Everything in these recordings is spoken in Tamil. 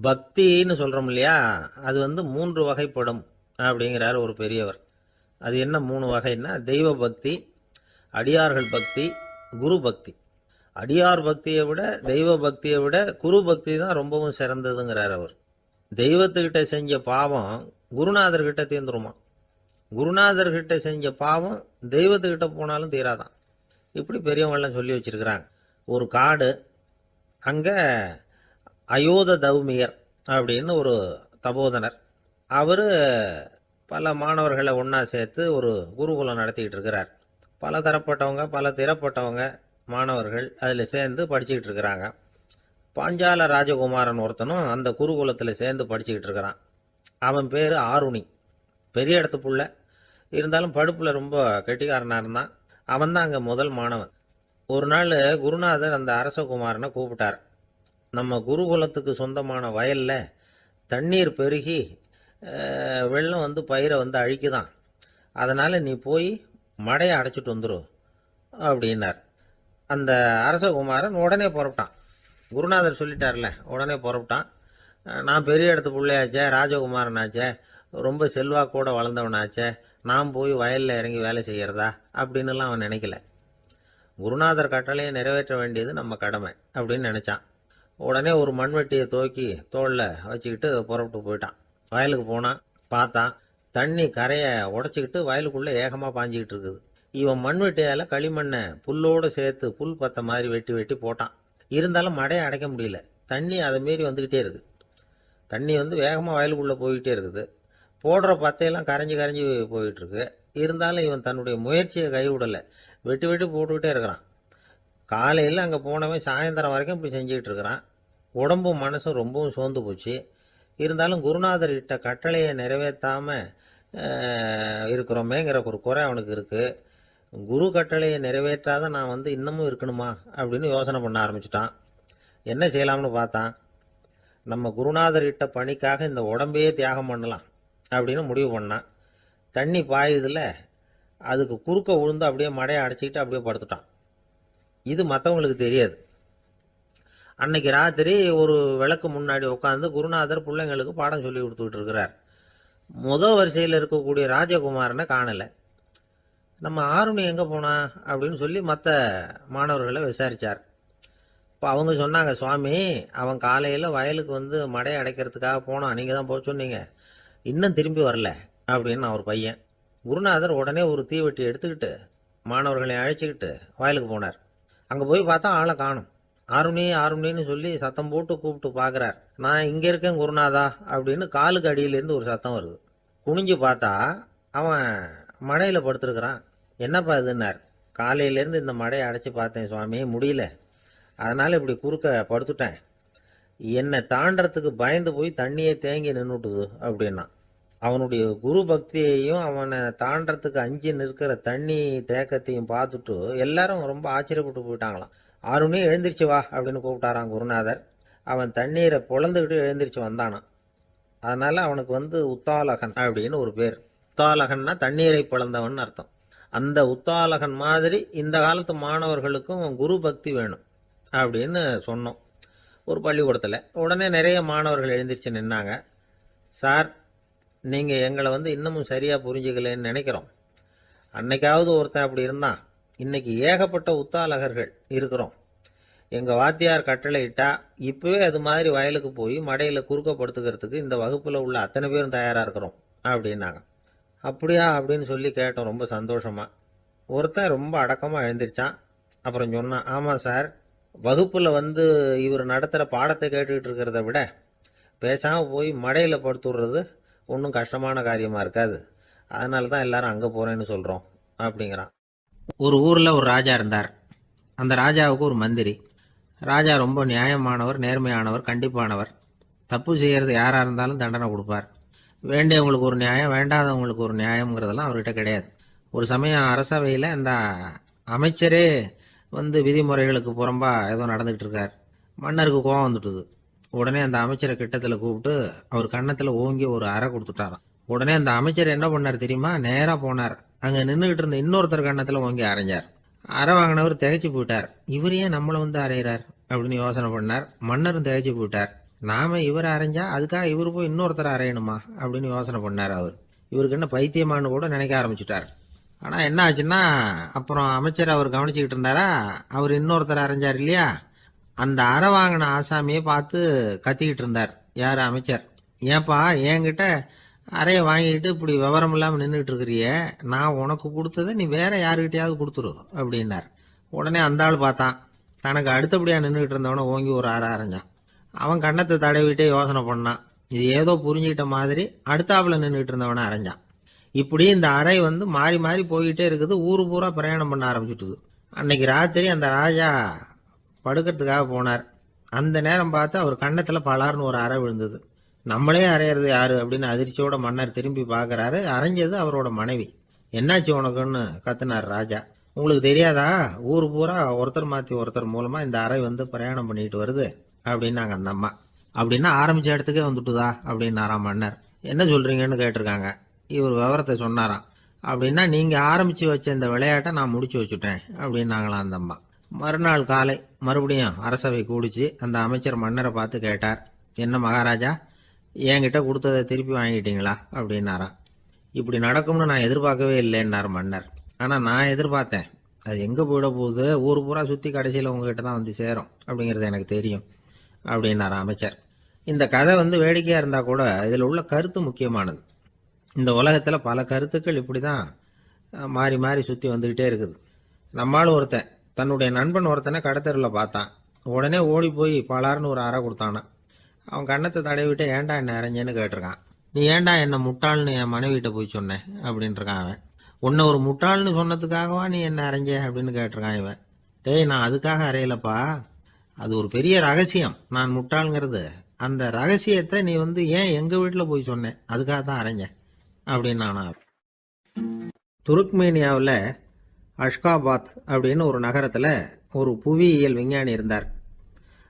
பக்தின்னு சொல்கிறோம் இல்லையா, அது வந்து 3 வகைப்படும் அப்படிங்கிறார் ஒரு பெரியவர். அது என்ன 3 வகைன்னா, தெய்வ பக்தி, அடியார்கள் பக்தி, குரு பக்தி. அடியார் பக்தியை விட, தெய்வ பக்தியை விட குரு பக்தி தான் ரொம்பவும் சிறந்ததுங்கிறார் அவர். தெய்வத்துக்கிட்ட செஞ்ச பாவம் குருநாதர்கிட்ட தீர்ந்துருமா, குருநாதர்கிட்ட செஞ்ச பாவம் தெய்வத்துக்கிட்ட போனாலும் தீராதான். இப்படி பெரியவங்களாம் சொல்லி வச்சிருக்கிறாங்க. ஒரு காடு, அங்கே அயோத தௌமியர் அப்படின்னு ஒரு தபோதனர். அவர் பல மாணவர்களை ஒன்றா சேர்த்து ஒரு குருகுலம் நடத்திக்கிட்டு இருக்கிறார். பல தரப்பட்டவங்க, பல திறப்பட்டவங்க மாணவர்கள் அதில் சேர்ந்து படிச்சுக்கிட்டு இருக்கிறாங்க. பாஞ்சால ராஜகுமாரன் ஒருத்தனும் அந்த குருகுலத்தில் சேர்ந்து படிச்சுக்கிட்டு இருக்கிறான். அவன் பேர் ஆருணி. பெரிய இடத்து புள்ள, இருந்தாலும் படுப்பில் ரொம்ப கெட்டிக்காரனாக இருந்தான். அவன் தான் அங்கே முதல் மாணவன். ஒரு நாள் குருநாதர் அந்த அரசகுமாரனை கூப்பிட்டார். நம்ம குருகுலத்துக்கு சொந்தமான வயலில் தண்ணீர் பெருகி வெள்ளம் வந்து பயிரை வந்து அழிக்குதான், அதனால் நீ போய் மடையை அடைச்சிட்டு வந்துடும் அப்படின்னார். அந்த அரசகுமாரன் உடனே புறப்பட்டான். குருநாதர் சொல்லிட்டார்ல, உடனே புறப்பட்டான். நான் பெரிய இடத்து பிள்ளையாச்சே, ராஜகுமாரனாச்சே, ரொம்ப செல்வாக்கூட வளர்ந்தவனாச்சே, நான் போய் வயலில் இறங்கி வேலை செய்கிறதா அப்படின்னுலாம் அவன் நினைக்கல. குருநாதர் கட்டளையை நிறைவேற்ற வேண்டியது நம்ம கடமை அப்படின்னு நினச்சான். உடனே ஒரு மண்வெட்டியை தூக்கி தோளில் வச்சுக்கிட்டு புறப்பட்டு போயிட்டான். வயலுக்கு போனான். பார்த்தான், தண்ணி கரையை உடச்சிக்கிட்டு வயலுக்குள்ளே ஏகமாக பாஞ்சிக்கிட்டு இருக்குது. இவன் மண்வெட்டியால் களிமண்ணை புல்லோடு சேர்த்து புல் பத்த மாதிரி வெட்டி வெட்டி போட்டான். இருந்தாலும் மடையை அடைக்க முடியல. தண்ணி அதை மீறி வந்துக்கிட்டே இருக்குது. தண்ணி வந்து வேகமாக வயலுக்குள்ளே போய்கிட்டே இருக்குது. போடுற பத்தையெல்லாம் கரைஞ்சி கரைஞ்சி போயிட்டுருக்கு. இருந்தாலும் இவன் தன்னுடைய முயற்சியை கைவிடலை. வெட்டி வெட்டி போட்டுக்கிட்டே இருக்கிறான். காலையில் அங்கே போனவன் சாயந்தரம் வரைக்கும் இப்படி செஞ்சுக்கிட்டு இருக்கிறான். உடம்பும் மனசும் ரொம்பவும் சோர்ந்து போச்சு. இருந்தாலும் குருநாதர் இட்ட கட்டளையை நிறைவேற்றாமல் இருக்கிறோமேங்கிற ஒரு குறை அவனுக்கு இருக்குது. குரு கட்டளையை நிறைவேற்றாத நான் வந்து இன்னமும் இருக்கணுமா அப்படின்னு யோசனை பண்ண ஆரம்பிச்சிட்டான். என்ன செய்யலாம்னு பார்த்தான். நம்ம குருநாதர் இட்ட பணிக்காக இந்த உடம்பையே தியாகம் பண்ணலாம் அப்படின்னு முடிவு பண்ணான். தண்ணி பாயுதில்ல, அதுக்கு குறுக்க விழுந்து அப்படியே மடையை அடைச்சிக்கிட்டு அப்படியே படுத்துட்டான். இது மற்றவங்களுக்கு தெரியாது. அன்னைக்கு ராத்திரி ஒரு விளக்கு முன்னாடி உட்காந்து குருநாதர் பிள்ளைங்களுக்கு பாடம் சொல்லி கொடுத்துக்கிட்டு இருக்கிறார். வரிசையில் இருக்கக்கூடிய ராஜகுமாரனை காணலை. நம்ம ஆருணி எங்கே போனா அப்படின்னு சொல்லி மற்ற மாணவர்களை விசாரித்தார். இப்போ அவங்க சொன்னாங்க, சுவாமி, அவன் காலையில் வயலுக்கு வந்து மடையை அடைக்கிறதுக்காக போனான், நீங்கள் தான் போக சொன்னீங்க, இன்னும் திரும்பி வரல அப்படின்னு அவர் பையன். குருநாதர் உடனே ஒரு தீவெட்டி எடுத்துக்கிட்டு மாணவர்களை அழைச்சிக்கிட்டு வயலுக்கு போனார். அங்கே போய் பார்த்தா ஆளை காணும். ஆருணி ஆருணின்னு சொல்லி சத்தம் போட்டு கூப்பிட்டு பார்க்குறார். நான் இங்கே இருக்கேன் குருநாதா அப்படின்னு காலுக்கு அடியிலேருந்து ஒரு சத்தம் வருது. குனிஞ்சு பார்த்தா அவன் மடையில் படுத்துருக்கிறான். என்னப்பா இதுன்னார். காலையிலேருந்து இந்த மடையை அடைச்சி பார்த்தேன் சுவாமி, முடியல, அதனால் இப்படி குறுக்க படுத்துட்டேன். என்னை தாண்டறதுக்கு பயந்து போய் தண்ணியை தேங்கி நின்றுட்டுது அப்படின்னா. அவனுடைய குரு பக்தியையும் அவனை தாண்டறதுக்கு அஞ்சு நிற்கிற தண்ணி தேக்கத்தையும் பார்த்துட்டு எல்லாரும் ரொம்ப ஆச்சரியப்பட்டு போயிட்டாங்களாம். ஆருணி எழுந்திரிச்சு வா அப்படின்னு கூப்பிட்டாரான் குருநாதர். அவன் தண்ணீரை பொழந்துக்கிட்டு எழுந்திரிச்சு வந்தானான். அதனால அவனுக்கு வந்து உத்தாலகன் அப்படின்னு ஒரு பேர். உத்தாலகன்னா தண்ணீரை பிளந்தவன் அர்த்தம். அந்த உத்தாலகன் மாதிரி இந்த காலத்து மாணவர்களுக்கும் குரு பக்தி வேணும் அப்படின்னு சொன்னோம் ஒரு பள்ளிக்கூடத்தில். உடனே நிறைய மாணவர்கள் எழுந்திரிச்சு நின்னாங்க. சார், நீங்கள் எங்களை வந்து இன்னமும் சரியாக புரிஞ்சுக்கலன்னு நினைக்கிறோம். அன்னைக்காவது ஒருத்தன் அப்படி இருந்தான், இன்னைக்கு ஏகப்பட்ட உத்தாலகர்கள் இருக்கிறோம். எங்கள் வாத்தியார் கட்டளை இட்டா இப்போவே அது மாதிரி வயலுக்கு போய் மடையில் குறுக்கப்படுத்துக்கிறதுக்கு இந்த வகுப்பில் உள்ள அத்தனை பேரும் தயாராக இருக்கிறோம் அப்படின்னாங்க. அப்படியா அப்படின்னு சொல்லி கேட்டோம் ரொம்ப சந்தோஷமாக. ஒருத்தன் ரொம்ப அடக்கமாக எழுந்திரிச்சான். அப்புறம் சொன்னான், ஆமாம் சார், வகுப்பில் வந்து இவர் நடத்துகிற பாடத்தை கேட்டுக்கிட்டு இருக்கிறத விட பேசாமல் போய் மடையில் படுத்துடுறது ஒன்றும் கஷ்டமான காரியமாக இருக்காது, அதனால தான் எல்லாரும் அங்கே போகிறேன்னு சொல்கிறோம் அப்படிங்கிறான். ஒரு ஊரில் ஒரு ராஜா இருந்தார். அந்த ராஜாவுக்கு ஒரு மந்திரி. ராஜா ரொம்ப நியாயமானவர், நேர்மையானவர், கண்டிப்பானவர். தப்பு செய்கிறது யாராக இருந்தாலும் தண்டனை கொடுப்பார். வேண்டியவங்களுக்கு ஒரு நியாயம், வேண்டாதவங்களுக்கு ஒரு நியாயங்கிறதெல்லாம் அவர்கிட்ட கிடையாது. ஒரு சமயம் அரசவையில் இந்த அமைச்சரே வந்து விதிமுறைகளுக்கு புறம்பா ஏதோ நடந்துகிட்டு இருக்கார். மன்னருக்கு கோபம் வந்துட்டுது. உடனே அந்த அமைச்சரை கிட்டத்தில் கூப்பிட்டு அவர் கன்னத்தில் ஓங்கி ஒரு அறை கொடுத்துட்டாராம். உடனே அந்த அமைச்சர் என்ன பண்ணார் தெரியுமா, நேராக போனார். அங்கே நின்றுகிட்டு இருந்த இன்னொருத்தர் கன்னத்தில் ஓங்கி அரைஞ்சார். அறை வாங்கினவர் திகைச்சு போயிட்டார். இவர் ஏன் நம்மளை வந்து அரைகிறார் அப்படின்னு யோசனை பண்ணார். மன்னரும் திகைச்சு போயிட்டார். நாம இவரை அரைஞ்சா அதுக்காக இவரு போய் இன்னொருத்தரை அரையணுமா அப்படின்னு யோசனை பண்ணார் அவர். இவருக்கு என்ன பைத்தியமானு கூட நினைக்க ஆரம்பிச்சுட்டார். ஆனா என்ன ஆச்சுன்னா, அப்புறம் அமைச்சர் அவர் கவனிச்சுக்கிட்டு இருந்தாரா, அவர் இன்னொருத்தர் அரைஞ்சார் இல்லையா, அந்த அறை வாங்கின ஆசாமியை பார்த்து கத்திக்கிட்டு இருந்தார் யார் அமைச்சர். ஏன்பா என்கிட்ட அறைய வாங்கிட்டு இப்படி விவரம் இல்லாமல் நின்றுட்டு இருக்கிறிய, நான் உனக்கு கொடுத்ததை நீ வேற யாருக்கிட்டையாவது கொடுத்துரு அப்படின்னார். உடனே அந்த ஆள் பார்த்தான், தனக்கு அடுத்தபடியாக நின்றுக்கிட்டு இருந்தவனை ஓங்கி ஒரு அறை அரைஞ்சான். அவன் கண்ணத்தை தடவிட்டே யோசனை பண்ணான். இது ஏதோ புரிஞ்சுக்கிட்ட மாதிரி அடுத்தாப்புல நின்றுட்டு இருந்தவனை அரைஞ்சான். இப்படி இந்த அறை வந்து மாறி மாறி போய்கிட்டே இருக்குது. ஊரு பூரா பிரயாணம் பண்ண ஆரம்பிச்சுட்டுது. அன்னைக்கு ராத்திரி அந்த ராஜா படுக்கிறதுக்காக போனார். அந்த நேரம் பார்த்து அவர் கண்ணத்துல பலார்னு ஒரு அறை விழுந்தது. நம்மளே அரையிறது யாரு அப்படின்னு அதிர்ச்சியோட மன்னர் திரும்பி பார்க்கறாரு. அரைஞ்சது அவரோட மனைவி. என்னாச்சு உனக்குன்னு கத்துனார் ராஜா. உங்களுக்கு தெரியாதா, ஊர் பூரா ஒருத்தர் மாத்தி ஒருத்தர் மூலமா இந்த அறை வந்து பிரயாணம் பண்ணிட்டு வருது அப்படின்னாங்க அந்த அம்மா. அப்படின்னா ஆரம்பிச்ச இடத்துக்கே வந்துட்டுதா அப்படின்னாராம் மன்னர். என்ன சொல்றீங்கன்னு கேட்டிருக்காங்க. இவர் விவரத்தை சொன்னாராம். அப்படின்னா நீங்க ஆரம்பிச்சு வச்ச இந்த விளையாட்டை நான் முடிச்சு வச்சுட்டேன் அப்படின்னாங்களாம் அந்த அம்மா. மறுநாள் காலை மறுபடியும் அரசவை கூடிச்சு அந்த அமைச்சர் மன்னரை பார்த்து கேட்டார், என்ன மகாராஜா, என்கிட்ட கொடுத்ததை திருப்பி வாங்கிட்டீங்களா அப்படின்னாராம். இப்படி நடக்கும்னு நான் எதிர்பார்க்கவே இல்லைன்னார் மன்னர். ஆனா நான் எதிர்பார்த்தேன். அது எங்க போயிட போகுது, ஊர் பூரா சுத்தி கடைசியில் உங்ககிட்ட தான் வந்து சேரும் அப்படிங்கிறது எனக்கு தெரியும் அப்படின்னார் அமைச்சர். இந்த கதை வந்து வேடிக்கையா இருந்தா கூட இதில் உள்ள கருத்து முக்கியமானது. இந்த உலகத்துல பல கருத்துக்கள் இப்படிதான் மாறி மாறி சுத்தி வந்துகிட்டே இருக்குது. நம்மாலும் ஒருத்தன் தன்னுடைய நண்பன் ஒருத்தனை கடத்தெருவில் பார்த்தான். உடனே ஓடி போய் பலார்னு ஒரு அறை கொடுத்தானா. அவன் கண்ணத்தை தடவிட்டு ஏன்டா என்ன அரைஞ்சேன்னு கேட்டிருக்கான். நீ ஏன்டா என்ன முட்டாள்னு என் மனைவிட்ட போய் சொன்னேன் அப்படின்னு இருக்கான் அவன். உன்னை ஒரு முட்டாள்னு சொன்னதுக்காகவா நீ என்ன அரைஞ்ச அப்படின்னு கேட்டிருக்கான் இவன். டேய், நான் அதுக்காக அறையலப்பா, அது ஒரு பெரிய ரகசியம் நான் முட்டாளுங்கிறது. அந்த ரகசியத்தை நீ வந்து ஏன் எங்க வீட்டில் போய் சொன்னேன், அதுக்காக தான் அரைஞ்சேன் அப்படின்னு நானா. துருக்மேனியாவில் அஷ்காபாத் அப்படின்னு ஒரு நகரத்தில் ஒரு புவியியல் விஞ்ஞானி இருந்தார்.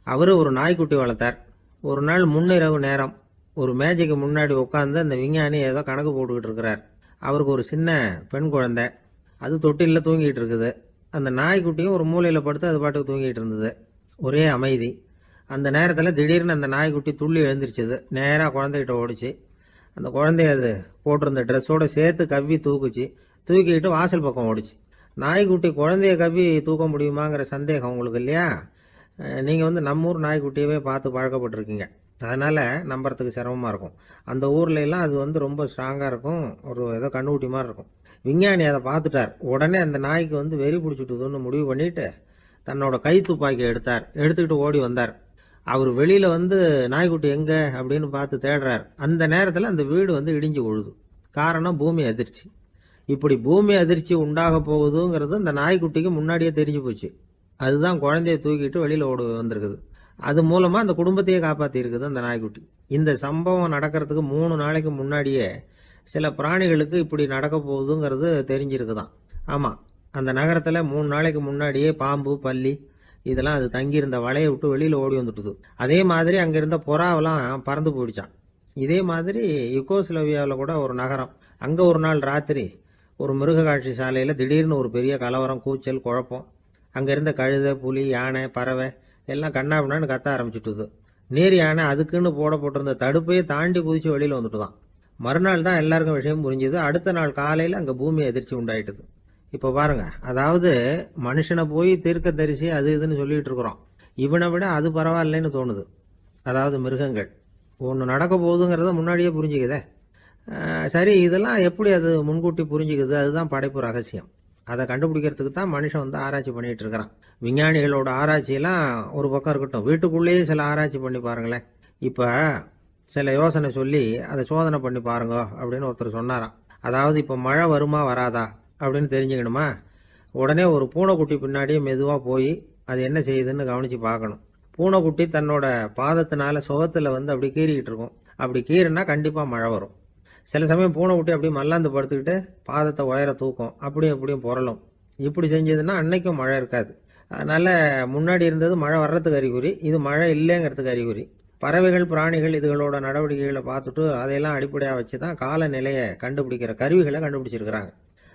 அவரு ஒரு நாய்க்குட்டி வளர்த்தார். ஒரு நாள் முன்னிரவு நேரம் ஒரு மேஜைக்கு முன்னாடி உட்காந்து அந்த விஞ்ஞானி ஏதோ கணக்கு போட்டுக்கிட்டு இருக்கிறார். அவருக்கு ஒரு சின்ன பெண் குழந்தை, அது தொட்டிலில் தூங்கிட்டு இருக்குது. அந்த நாய்க்குட்டியும் ஒரு மூலையில் படுத்து அது பாட்டுக்கு தூங்கிட்டு இருந்தது. ஒரே அமைதி. அந்த நேரத்தில் திடீர்னு அந்த நாய்க்குட்டி துள்ளி எழுந்திரிச்சது. நேராக குழந்தைகிட்ட ஓடிச்சு. அந்த குழந்தைய அது போட்டிருந்த ட்ரெஸ்ஸோட சேர்த்து கவ்வி தூக்குச்சு. தூக்கிக்கிட்டு வாசல் பக்கம் ஓடிச்சு. நாய்க்குட்டி குழந்தைய கவ்வி தூக்க முடியுமாங்கிற சந்தேகம் உங்களுக்கு இல்லையா? நீங்கள் வந்து நம்ம ஊர் நாய்க்குட்டியவே பார்த்து பழக்கப்பட்டிருக்கீங்க, அதனால் நம்புறதுக்கு சிரமமாக இருக்கும். அந்த ஊர்ல எல்லாம் அது வந்து ரொம்ப ஸ்ட்ராங்காக இருக்கும், ஒரு ஏதோ கண்ணுக்குட்டி மாதிரி இருக்கும். விஞ்ஞானி அதை பார்த்துட்டார். உடனே அந்த நாய்க்கு வந்து வெறி பிடிச்சிட்டுதுன்னு முடிவு பண்ணிட்டு தன்னோட கை துப்பாக்கி எடுத்துக்கிட்டு ஓடி வந்தார். அவர் வெளியில வந்து நாய்க்குட்டி எங்க அப்படின்னு பார்த்து தேடுறார். அந்த நேரத்தில் அந்த வீடு வந்து இடிஞ்சு விழுது. காரணம் பூமி அதிர்ச்சி. இப்படி பூமி அதிர்ச்சி உண்டாக போகுதுங்கிறது அந்த நாய்க்குட்டிக்கு முன்னாடியே தெரிஞ்சு போச்சு. அதுதான் குழந்தைய தூக்கிட்டு வெளியில ஓடி வந்திருக்குது. அது மூலமா அந்த குடும்பத்தையே காப்பாத்தி இருக்குது அந்த நாய்க்குட்டி. இந்த சம்பவம் நடக்கிறதுக்கு 3 நாளைக்கு முன்னாடியே சில பிராணிகளுக்கு இப்படி நடக்க போகுதுங்கிறது தெரிஞ்சிருக்குதான். ஆமா, அந்த நகரத்துல 3 நாளைக்கு முன்னாடியே பாம்பு, பல்லி இதெல்லாம் அது தங்கியிருந்த வலையை விட்டு வெளியில ஓடி வந்துட்டுது. அதே மாதிரி அங்க இருந்த புறாவெல்லாம் பறந்து போயிடுச்சான். இதே மாதிரி யுகோஸ்லோவியாவில் கூட ஒரு நகரம், அங்க ஒரு நாள் ராத்திரி ஒரு மிருக காட்சி சாலையில திடீர்னு ஒரு பெரிய கலவரம், கூச்சல், குழப்பம். அங்க இருந்த கழுதை, புலி, யானை, பறவை எல்லாம் கண்ணாபின்னான்னு கத்த ஆரம்பிச்சுட்டுது. நீர் யானை அதுக்குன்னு போட்டிருந்த தடுப்பையே தாண்டி குதிச்சு வெளியில வந்துட்டுதான். மறுநாள் தான் எல்லாருக்கும் விஷயம் புரிஞ்சுது. அடுத்த நாள் காலையில அங்க பூமி அதிர்ச்சி உண்டாயிட்டுது. இப்ப பாருங்க, அதாவது மனுஷனை போய் தீர்க்க தரிசி அது இதுன்னு சொல்லிட்டு இருக்கிறோம். இவனை விட அது பரவாயில்லைன்னு தோணுது. அதாவது மிருகங்கள் ஒன்று நடக்க போகுதுங்கிறத முன்னாடியே புரிஞ்சுக்குதே. சரி, இதெல்லாம் எப்படி அது முன்கூட்டி புரிஞ்சுக்குது? அதுதான் படைப்பு ரகசியம். அதை கண்டுபிடிக்கிறதுக்கு தான் மனுஷன் வந்து ஆராய்ச்சி பண்ணிட்டு இருக்கிறான். விஞ்ஞானிகளோட ஆராய்ச்சியெல்லாம் ஒரு பக்கம் இருக்கட்டும், வீட்டுக்குள்ளேயே சில ஆராய்ச்சி பண்ணி பாருங்களேன். இப்ப சில யோசனை சொல்லி அதை சோதனை பண்ணி பாருங்க அப்படின்னு ஒருத்தர் சொன்னாராம். அதாவது இப்ப மழை வருமா வராதா அப்படின்னு தெரிஞ்சுக்கணுமா, உடனே ஒரு பூனைக்குட்டி பின்னாடியே மெதுவா போய் அது என்ன செய்யுதுன்னு கவனிச்சு பார்க்கணும். பூனைக்குட்டி தன்னோட பாதத்தினால சுகத்துல வந்து அப்படி கீறிக்கிட்டு இருக்கும். அப்படி கீறினா கண்டிப்பா மழை வரும். சில சமயம் பூனைக்குட்டி அப்படி மல்லாந்து படுத்துக்கிட்டு பாதத்தை உயர தூக்கும், அப்படியும் எப்படியும் புரளும். இப்படி செஞ்சதுன்னா அன்னைக்கும் மழை இருக்காது. அதனால முன்னாடி இருந்தது மழை வர்றதுக்கு அறிகுறி, இது மழை இல்லைங்கிறதுக்கு அறிகுறி. பறவைகள், பிராணிகள் இதுகளோட நடவடிக்கைகளை பார்த்துட்டு அதையெல்லாம் அடிப்படையாக வச்சு தான் காலநிலையை கண்டுபிடிக்கிற கருவிகளை கண்டுபிடிச்சிருக்கிறாங்க.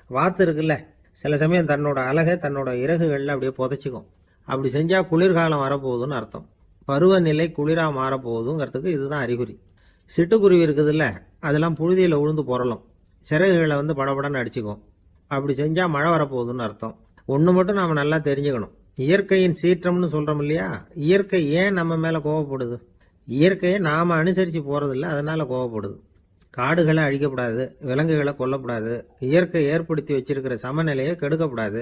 வாத்து இருக்குல்ல, சில சமயம் தன்னோட அழகை தன்னோட இறகுகளில் அப்படியே புதைச்சிக்கும். அப்படி செஞ்சா குளிர்காலம் வரப்போகுதுன்னு அர்த்தம். பருவநிலை குளிரா மாறப்போகுதுங்கிறதுக்கு இதுதான் அறிகுறி. சிட்டுக்குருவி இருக்குதுல்ல, அதெல்லாம் புழுதியில் உழுந்து புரளும், சிறகுகளை படபடன்னு அடிச்சுக்கும். அப்படி செஞ்சால் மழை வரப்போகுதுன்னு அர்த்தம். ஒன்று மட்டும் நாம் நல்லா தெரிஞ்சுக்கணும், இயற்கையின் சீற்றம்னு சொல்கிறோம் இல்லையா, இயற்கை ஏன் நம்ம மேலே கோவப்படுது? இயற்கையை நாம் அனுசரித்து போகிறதில்ல, அதனால் கோவப்படுது. காடுகளை அழிக்கப்படாது, விலங்குகளை கொல்லக்கூடாது, இயற்கை ஏற்படுத்தி வச்சிருக்கிற சமநிலையை கெடுக்கக்கூடாது.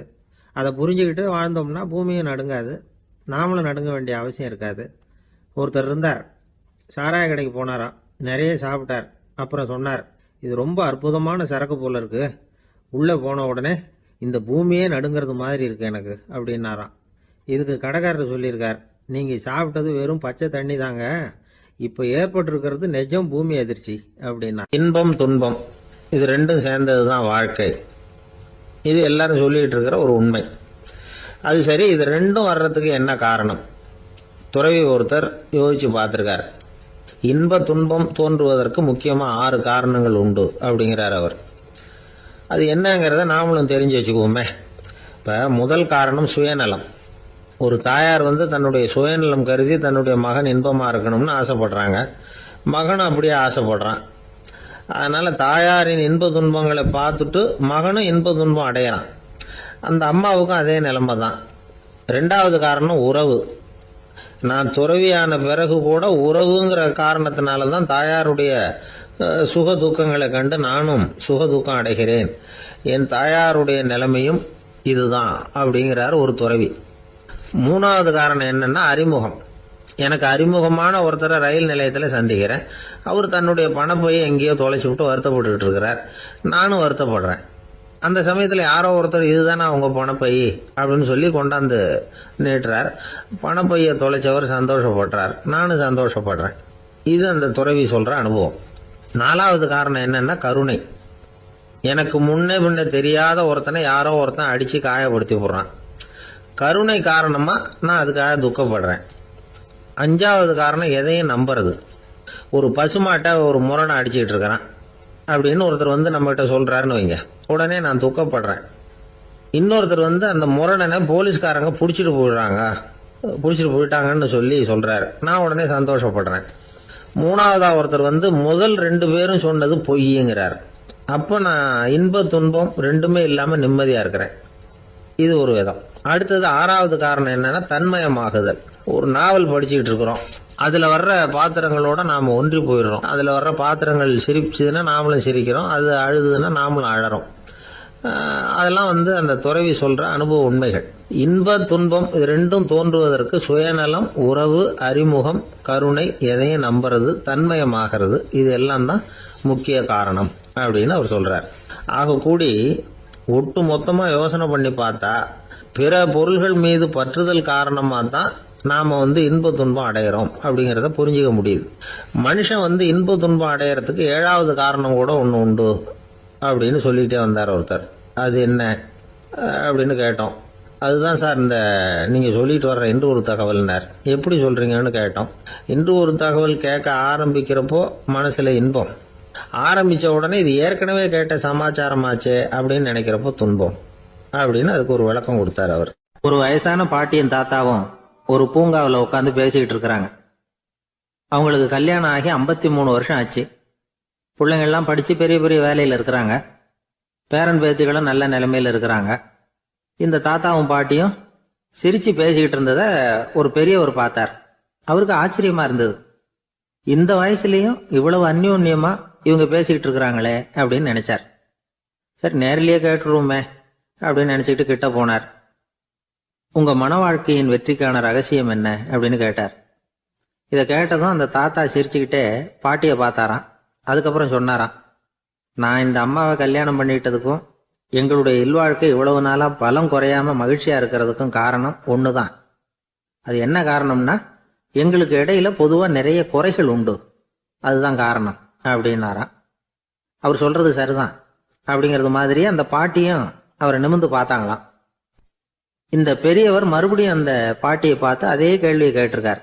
அதை புரிஞ்சுக்கிட்டு வாழ்ந்தோம்னா பூமியும் நடுங்காது, நாமளும் நடுங்க வேண்டிய அவசியம் இருக்காது. ஒருத்தர் இருந்தார், சாராய கடைக்கு போனாராம், நிறைய சாப்பிட்டார். அப்புறம் சொன்னார், இது ரொம்ப அற்புதமான சரக்கு போல இருக்கு, உள்ளே போன உடனே இந்த பூமியே நடுங்கிறது மாதிரி இருக்கு எனக்கு அப்படின்னாராம். இதுக்கு கடைக்காரர் சொல்லியிருக்கார், நீங்கள் சாப்பிட்டது வெறும் பச்சை தண்ணி தாங்க, இப்போ ஏற்பட்டிருக்கிறது நிஜம் பூமி அதிர்ச்சி அப்படின்னா. இன்பம் துன்பம் இது ரெண்டும் சேர்ந்தது தான் வாழ்க்கை. இது எல்லாரும் சொல்லிட்டு இருக்கிற ஒரு உண்மை. அது சரி, இது ரெண்டும் வர்றதுக்கு என்ன காரணம்? துறவி ஒருத்தர் யோசிச்சு பார்த்துருக்கார். இன்ப துன்பம் தோன்றுவதற்கு முக்கியமாக 6 காரணங்கள் உண்டு அப்படிங்கிறார் அவர். அது என்னங்கிறத நாமளும் தெரிஞ்சு வச்சுக்குவோமே. இப்போ முதல் காரணம் சுயநலம். ஒரு தாயார் தன்னுடைய சுயநலம் கருதி தன்னுடைய மகன் இன்பமாக இருக்கணும்னு ஆசைப்படுறாங்க. மகனும் அப்படியே ஆசைப்படுறான். அதனால் தாயாரின் இன்ப துன்பங்களை பார்த்துட்டு மகனும் இன்ப துன்பம் அடையிறான். அந்த அம்மாவுக்கும் அதே நிலைமை தான். 2வது காரணம் உறவு. நான் துறவியான பிறகு கூட உறவுங்கிற காரணத்தினால தான் தாயாருடைய சுக துக்கங்களை கண்டு நானும் சுக துக்கம் அடைகிறேன். என் தாயாருடைய நிலைமையும் இதுதான் அப்படிங்கிறார் ஒரு துறவி. 3வது காரணம் என்னன்னா அறிமுகம். எனக்கு அறிமுகமான ஒருத்தரை ரயில் நிலையத்தில் சந்திக்கிறேன். அவர் தன்னுடைய பணப்பையை எங்கேயோ தொலைச்சி விட்டு வருத்தப்பட்டுக்கிட்டு இருக்கிறார். நானும் வருத்தப்படுறேன். அந்த சமயத்தில் யாரோ ஒருத்தர் இதுதானே அவங்க பணப்பை அப்படின்னு சொல்லி கொண்டாந்து நீட்டுறார். பணப்பையை தொலைச்சவர் சந்தோஷப்படுறார், நானும் சந்தோஷப்படுறேன். இது அந்த துறவி சொல்கிற அனுபவம். 4வது காரணம் என்னன்னா கருணை. எனக்கு முன்னே பின்ன தெரியாத ஒருத்தனை யாரோ ஒருத்தன் அடித்து காயப்படுத்தி போடுறான். கருணை காரணமாக நான் அதுக்காக துக்கப்படுறேன். 5வது காரணம் எதையும் நம்புறது. ஒரு பசுமாட்டை ஒரு முரணை அடிச்சுக்கிட்டு இருக்கிறான் அப்படின்னு ஒருத்தர் நம்மகிட்ட சொல்கிறாருன்னு வைங்க, உடனே நான் துக்கப்படுறேன். இன்னொருத்தர் அந்த முரணனை போலீஸ்காரங்க பிடிச்சிட்டு போயிட்டாங்கன்னு சொல்லி சொல்கிறாரு, நான் உடனே சந்தோஷப்படுறேன். 3வதா ஒருத்தர் முதல் 2 பேரும் சொன்னது பொய்யுங்கிறார். அப்போ நான் இன்ப துன்பம் ரெண்டுமே இல்லாமல் நிம்மதியாக இருக்கிறேன். இது ஒரு விதம். அடுத்தது 6வது காரணம் என்னன்னா தன்மயமாகுதல். ஒரு நாவல் படிச்சுக்கிட்டு இருக்கிறோம், அதில் வர்ற பாத்திரங்களோட நாம் ஒன்றி போயிடுறோம். அதில் வர்ற பாத்திரங்கள் சிரிச்சுதுன்னா நாமளும் சிரிக்கிறோம், அது அழுதுன்னா நாமளும் அழறோம். அதெல்லாம் அந்த துறவி சொல்கிற அனுபவ உண்மைகள். இன்ப துன்பம் இது ரெண்டும் தோன்றுவதற்கு சுயநலம், உறவு, அறிமுகம், கருணை, எதையும் நம்புறது, தன்மயமாகிறது, இது எல்லாம் தான் முக்கிய காரணம் அப்படின்னு அவர் சொல்கிறார். ஆக கூடி ஒட்டு மொத்தமாக யோசனை பண்ணி பார்த்தா பிற பொருள்கள் மீது பற்றுதல் காரணமாக தான் நாம் இன்ப துன்பம் அடைகிறோம் அப்படிங்கிறத புரிஞ்சிக்க முடியுது. மனுஷன் இன்ப துன்பம் அடையிறதுக்கு 7வது காரணம் கூட ஒன்று உண்டு அப்படின்னு சொல்லிகிட்டே வந்தார் ஒருத்தர். அது என்ன அப்படின்னு கேட்டோம். அதுதான் சார் இந்த நீங்கள் சொல்லிட்டு வர்ற இன்று ஒரு தகவல்னார். எப்படி சொல்கிறீங்கன்னு கேட்டோம். இன்று ஒரு தகவல் கேட்க ஆரம்பிக்கிறப்போ மனசில் இன்பம், ஆரம்பித்த உடனே இது ஏற்கனவே கேட்ட சமாச்சாரமாச்சே அப்படின்னு நினைக்கிறப்போ துன்பம் அப்படின்னு அதுக்கு ஒரு விளக்கம் கொடுத்தார் அவர். ஒரு வயசான பாட்டியின் தாத்தாவும் ஒரு பூங்காவில் உட்காந்து பேசிக்கிட்டு இருக்கிறாங்க. அவங்களுக்கு கல்யாணம் ஆகி 53 வருஷம் ஆச்சு. பிள்ளைங்கள்லாம் படித்து பெரிய பெரிய வேலையில் இருக்கிறாங்க. பேரன் பேத்திகளும் நல்ல நிலைமையில் இருக்கிறாங்க. இந்த தாத்தாவும் பாட்டியும் சிரித்து பேசிக்கிட்டு இருந்ததை ஒரு பெரியவர் பார்த்தார். அவருக்கு ஆச்சரியமாக இருந்தது. இந்த வயசுலேயும் இவ்வளவு அந்யோன்யமா இவங்க பேசிக்கிட்டு இருக்கிறாங்களே அப்படின்னு நினைச்சார். சரி, நேரிலேயே கேட்டுருவோமே அப்படின்னு நினைச்சுக்கிட்டு கிட்ட போனார். உங்க மன வாழ்க்கையின் வெற்றிக்கான ரகசியம் என்ன அப்படின்னு கேட்டார். இதை கேட்டதும் அந்த தாத்தா சிரிச்சுக்கிட்டே பாட்டியை பார்த்தாராம். அதுக்கப்புறம் சொன்னாராம், நான் இந்த அம்மாவை கல்யாணம் பண்ணிக்கிட்டதுக்கும் எங்களுடைய இல்வாழ்க்கை இவ்வளவு நாளாக பலம் குறையாம மகிழ்ச்சியா இருக்கிறதுக்கும் காரணம் ஒன்று தான். அது என்ன காரணம்னா, எங்களுக்கு இடையில பொதுவாக நிறைய குறைகள் உண்டு, அதுதான் காரணம் அப்படின்னாராம். அவர் சொல்றது சரிதான் அப்படிங்கிறது மாதிரியே அந்த பாட்டியும் அவரை நிமிர்ந்து பார்த்தாங்களாம். இந்த பெரியவர் மறுபடியும் அந்த பாட்டியை பார்த்து அதே கேள்வியை கேட்டிருக்கார்.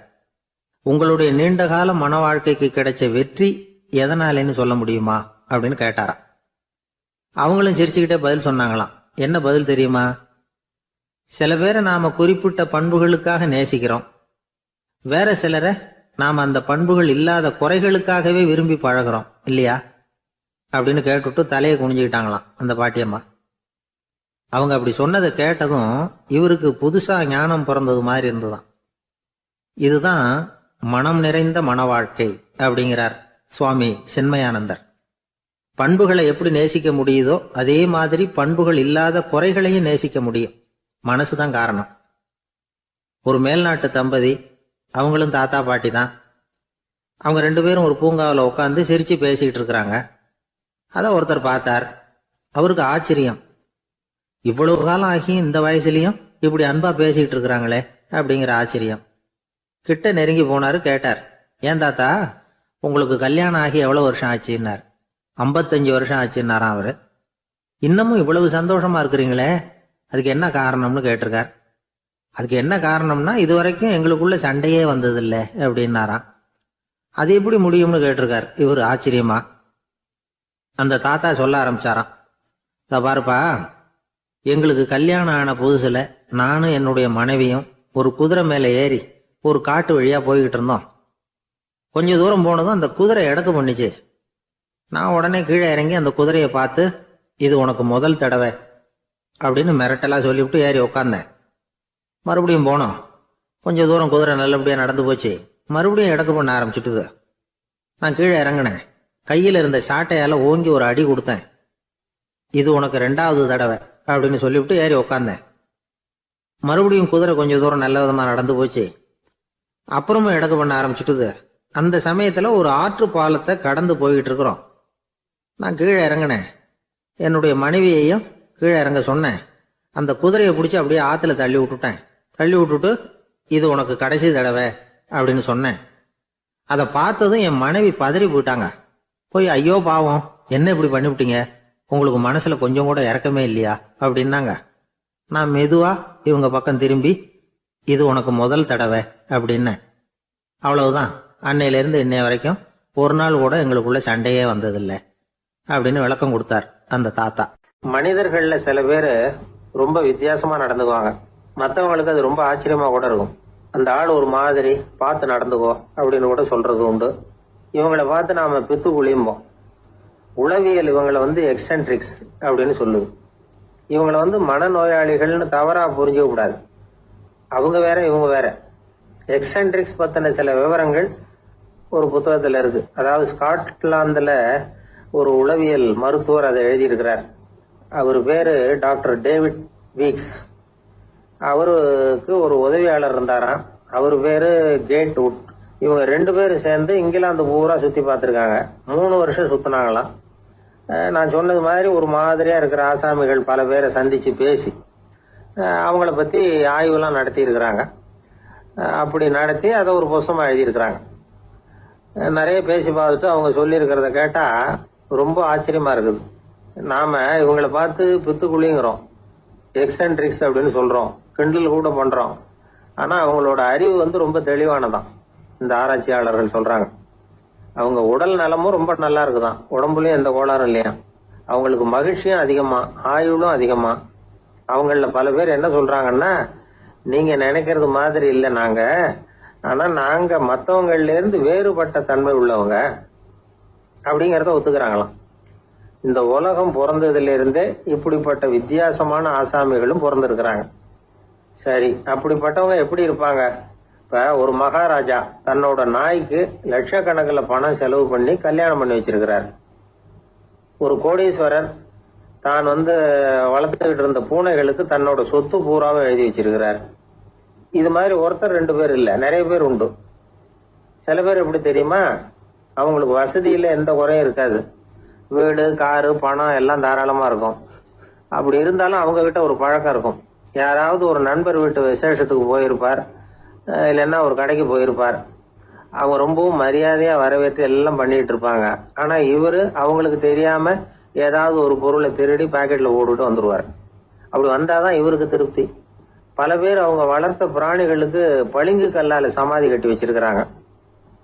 உங்களுடைய நீண்டகால மன வாழ்க்கைக்கு கிடைச்ச வெற்றி எதனாலேன்னு சொல்ல முடியுமா அப்படின்னு கேட்டாராம். அவங்களும் சிரிச்சுக்கிட்டே பதில் சொன்னாங்களாம். என்ன பதில் தெரியுமா? சில பேரை நாம குறிப்பிட்ட பண்புகளுக்காக நேசிக்கிறோம், வேற சிலரை நாம் அந்த பண்புகள் இல்லாத குறைகளுக்காகவே விரும்பி பழகிறோம் இல்லையா அப்படின்னு கேட்டுட்டு தலையை குனிஞ்சுக்கிட்டாங்களாம் அந்த பாட்டியம்மா. அவங்க அப்படி சொன்னதை கேட்டதும் இவருக்கு புதுசா ஞானம் பிறந்தது மாதிரி இருந்துதான். இதுதான் மனம் நிறைந்த மன வாழ்க்கை அப்படிங்கிறார் சுவாமி சின்மயானந்தர். பண்புகளை எப்படி நேசிக்க முடியுதோ அதே மாதிரி பண்புகள் இல்லாத குறைகளையும் நேசிக்க முடியும். மனசுதான் காரணம். ஒரு மேல்நாட்டு தம்பதி, அவங்களும் தாத்தா பாட்டி தான். அவங்க 2 பேரும் ஒரு பூங்காவில் உட்காந்து சிரிச்சு பேசிக்கிட்டு இருக்கிறாங்க. அதை ஒருத்தர் பார்த்தார். அவருக்கு ஆச்சரியம், இவ்வளவு காலம் ஆகி இந்த வயசுலயும் இப்படி அன்பா பேசிக்கிட்டு இருக்கிறாங்களே அப்படிங்கிற ஆச்சரியம். கிட்ட நெருங்கி போனாரு. கேட்டார், ஏன் தாத்தா உங்களுக்கு கல்யாணம் ஆகி எவ்வளவு வருஷம் ஆச்சுன்னார். 55 வருஷம் ஆச்சுன்னாராம் அவரு. இன்னமும் இவ்வளவு சந்தோஷமா இருக்கிறீங்களே, அதுக்கு என்ன காரணம்னு கேட்டிருக்கார். அதுக்கு என்ன காரணம்னா, இதுவரைக்கும் எங்களுக்குள்ள சண்டையே வந்ததில்லை அப்படின்னாராம். அது எப்படி முடியும்னு கேட்டிருக்கார் இவர் ஆச்சரியமா. அந்த தாத்தா சொல்ல ஆரம்பிச்சாராம், இத பாருப்பா, எங்களுக்கு கல்யாணம் ஆன புதுசுல நானும் என்னுடைய மனைவியும் ஒரு குதிரை மேலே ஏறி ஒரு காட்டு வழியா போய்கிட்டு இருந்தோம். கொஞ்ச தூரம் போனதும் அந்த குதிரை எடக்கு பண்ணிச்சு. நான் உடனே கீழே இறங்கி அந்த குதிரையை பார்த்து, இது உனக்கு முதல் தடவை அப்படின்னு மிரட்டலா சொல்லிவிட்டு ஏறி உக்காந்தேன். மறுபடியும் போனோம். கொஞ்ச தூரம் குதிரை நல்லபடியா நடந்து போச்சு. மறுபடியும் எடக்கு பண்ண ஆரம்பிச்சுட்டுது. நான் கீழே இறங்கினேன். கையில் இருந்த சாட்டையால ஓங்கி ஒரு அடி கொடுத்தேன். இது உனக்கு 2வது தடவை அப்படின்னு சொல்லிவிட்டு ஏறி உக்காந்தேன். மறுபடியும் குதிரை கொஞ்ச தூரம் நல்ல விதமா நடந்து போச்சு. அப்புறமும் எடக்கு பண்ண ஆரம்பிச்சுட்டுது. அந்த சமயத்துல ஒரு ஆற்று பாலத்தை கடந்து போய்கிட்டு இருக்கிறோம். நான் கீழே இறங்கினேன். என்னுடைய மனைவியையும் கீழே இறங்க சொன்னேன். அந்த குதிரையை பிடிச்சி அப்படியே ஆத்துல தள்ளி விட்டுட்டேன். தள்ளி விட்டுட்டு, இது உனக்கு கடைசி தடவை அப்படின்னு சொன்னேன். அதை பார்த்ததும் என் மனைவி பதறி போயிட்டாங்க. போய், ஐயோ பாவம், என்ன இப்படி பண்ணிவிட்டீங்க, உங்களுக்கு மனசுல கொஞ்சம் கூட இறக்கமே இல்லையா அப்படின்னாங்க. நான் மெதுவா இவங்க பக்கம் திரும்பி, இது உனக்கு முதல் தடவை அப்படின்னேன். அவ்வளவுதான். அன்னையிலிருந்து இன்னைய வரைக்கும் ஒரு நாள் கூட எங்களுக்குள்ள சண்டையே வந்ததில்லை அப்படின்னு விளக்கம் கொடுத்தார் அந்த தாத்தா. மனிதர்கள்ல சில பேர் ரொம்ப வித்தியாசமா நடந்துக்குவாங்க. மற்றவங்களுக்கு அது ரொம்ப ஆச்சரியமா கூட இருக்கும். அந்த ஆள் ஒரு மாதிரி பார்த்து நடந்துக்கோ அப்படின்னு கூட சொல்றது உண்டு. இவங்களை பார்த்து நாம பித்து குளியும்போம். உளவியல் இவங்களை எக்ஸென்ட்ரிக்ஸ் அப்படின்னு சொல்லுது. இவங்களை மனநோயாளிகள்னு தவறா புரிஞ்சுக்க கூடாது. அவங்க வேற, இவங்க வேற. எக்ஸென்ட்ரிக்ஸ் பத்தின சில விவரங்கள் ஒரு புத்தகத்துல இருக்கு. அதாவது ஸ்காட்லாந்துல ஒரு உளவியல் மருத்துவர் அதை எழுதியிருக்கிறார். அவர் பேரு டாக்டர் டேவிட் வீக்ஸ். அவருக்கு ஒரு உதவியாளர் இருந்தாராம். அவர் பேரு கேட் வுட். இவங்க 2 பேரும் சேர்ந்து இங்கிலாந்து பூரா சுத்தி பார்த்திருக்காங்க. 3 வருஷம் சுத்தினாங்களாம். நான் சொன்னது மாதிரி ஒரு மாதிரியா இருக்கிற ஆசாமிகள் பல பேரை சந்திச்சு பேசி அவங்கள பத்தி ஆய்வுலாம் நடத்தி இருக்கிறாங்க. அப்படி நடத்தி அதை ஒரு புத்தகமா எழுதியிருக்கிறாங்க. நிறைய பேசி பார்த்துட்டு அவங்க சொல்லி இருக்கிறத கேட்டா ரொம்ப ஆச்சரியமா இருக்குது. நாம இவங்களை பார்த்து பித்துக்குழிங்கிறோம், எக்ஸென்ட்ரிக்ஸ் அப்படின்னு சொல்றோம், கிண்டல் கூட பண்றோம். ஆனா அவங்களோட அறிவு ரொம்ப தெளிவானதான். இந்த ஆராய்ச்சியாளர்கள் சொல்றாங்க. அவங்க உடல் நலமும் ரொம்ப நல்லா இருக்குதான். உடம்புலயும் எந்த கோளாறும் இல்லையா. அவங்களுக்கு மகிழ்ச்சியும் அதிகமா, ஆயுளும் அதிகமா. அவங்கள பல பேர் என்ன சொல்றாங்கன்னா, நீங்க நினைக்கிறது மாதிரி இல்லை நாங்க, ஆனா நாங்க மற்றவங்கள்ல இருந்து வேறுபட்ட தன்மை உள்ளவங்க அப்படிங்கறத ஒத்துக்கிறாங்களாம். இந்த உலகம் பிறந்ததுல இருந்தே இப்படிப்பட்ட வித்தியாசமான ஆசாமிகளும் பிறந்திருக்கிறாங்க. சரி, அப்படிப்பட்டவங்க எப்படி இருப்பாங்க? இப்ப ஒரு மகாராஜா தன்னோட நாய்க்கு லட்சக்கணக்கில் பணம் செலவு பண்ணி கல்யாணம் பண்ணி வச்சிருக்கிறார். ஒரு கோடீஸ்வரர் தான் வளர்த்துக்கிட்டு இருந்த பூனைகளுக்கு தன்னோட சொத்து பூராவை எழுதி வச்சிருக்கிறார். இது மாதிரி ஒருத்தர் 2 பேர் இல்ல, நிறைய பேர் உண்டு. சில பேர் எப்படி தெரியுமா, அவங்களுக்கு வசதியில எந்த குறையும் இருக்காது. வீடு, காரு, பணம் எல்லாம் தாராளமா இருக்கும். அப்படி இருந்தாலும் அவங்க கிட்ட ஒரு பழக்கம் இருக்கும். யாராவது ஒரு நண்பர் வீட்டு விசேஷத்துக்கு போயிருப்பார், இல்லைன்னா ஒரு கடைக்கு போயிருப்பார். அவங்க ரொம்பவும் மரியாதையா வரவேற்று எல்லாம் பண்ணிட்டு இருப்பாங்க. ஆனா இவரு அவங்களுக்கு தெரியாம ஏதாவது ஒரு பொருளை திருடி பாக்கெட்ல போட்டுட்டு வந்துருவார். அப்படி வந்தாதான் இவருக்கு திருப்தி. பல பேர் அவங்க வளர்த்த பிராணிகளுக்கு பளிங்கு கல்லால சமாதி கட்டி வச்சிருக்கிறாங்க.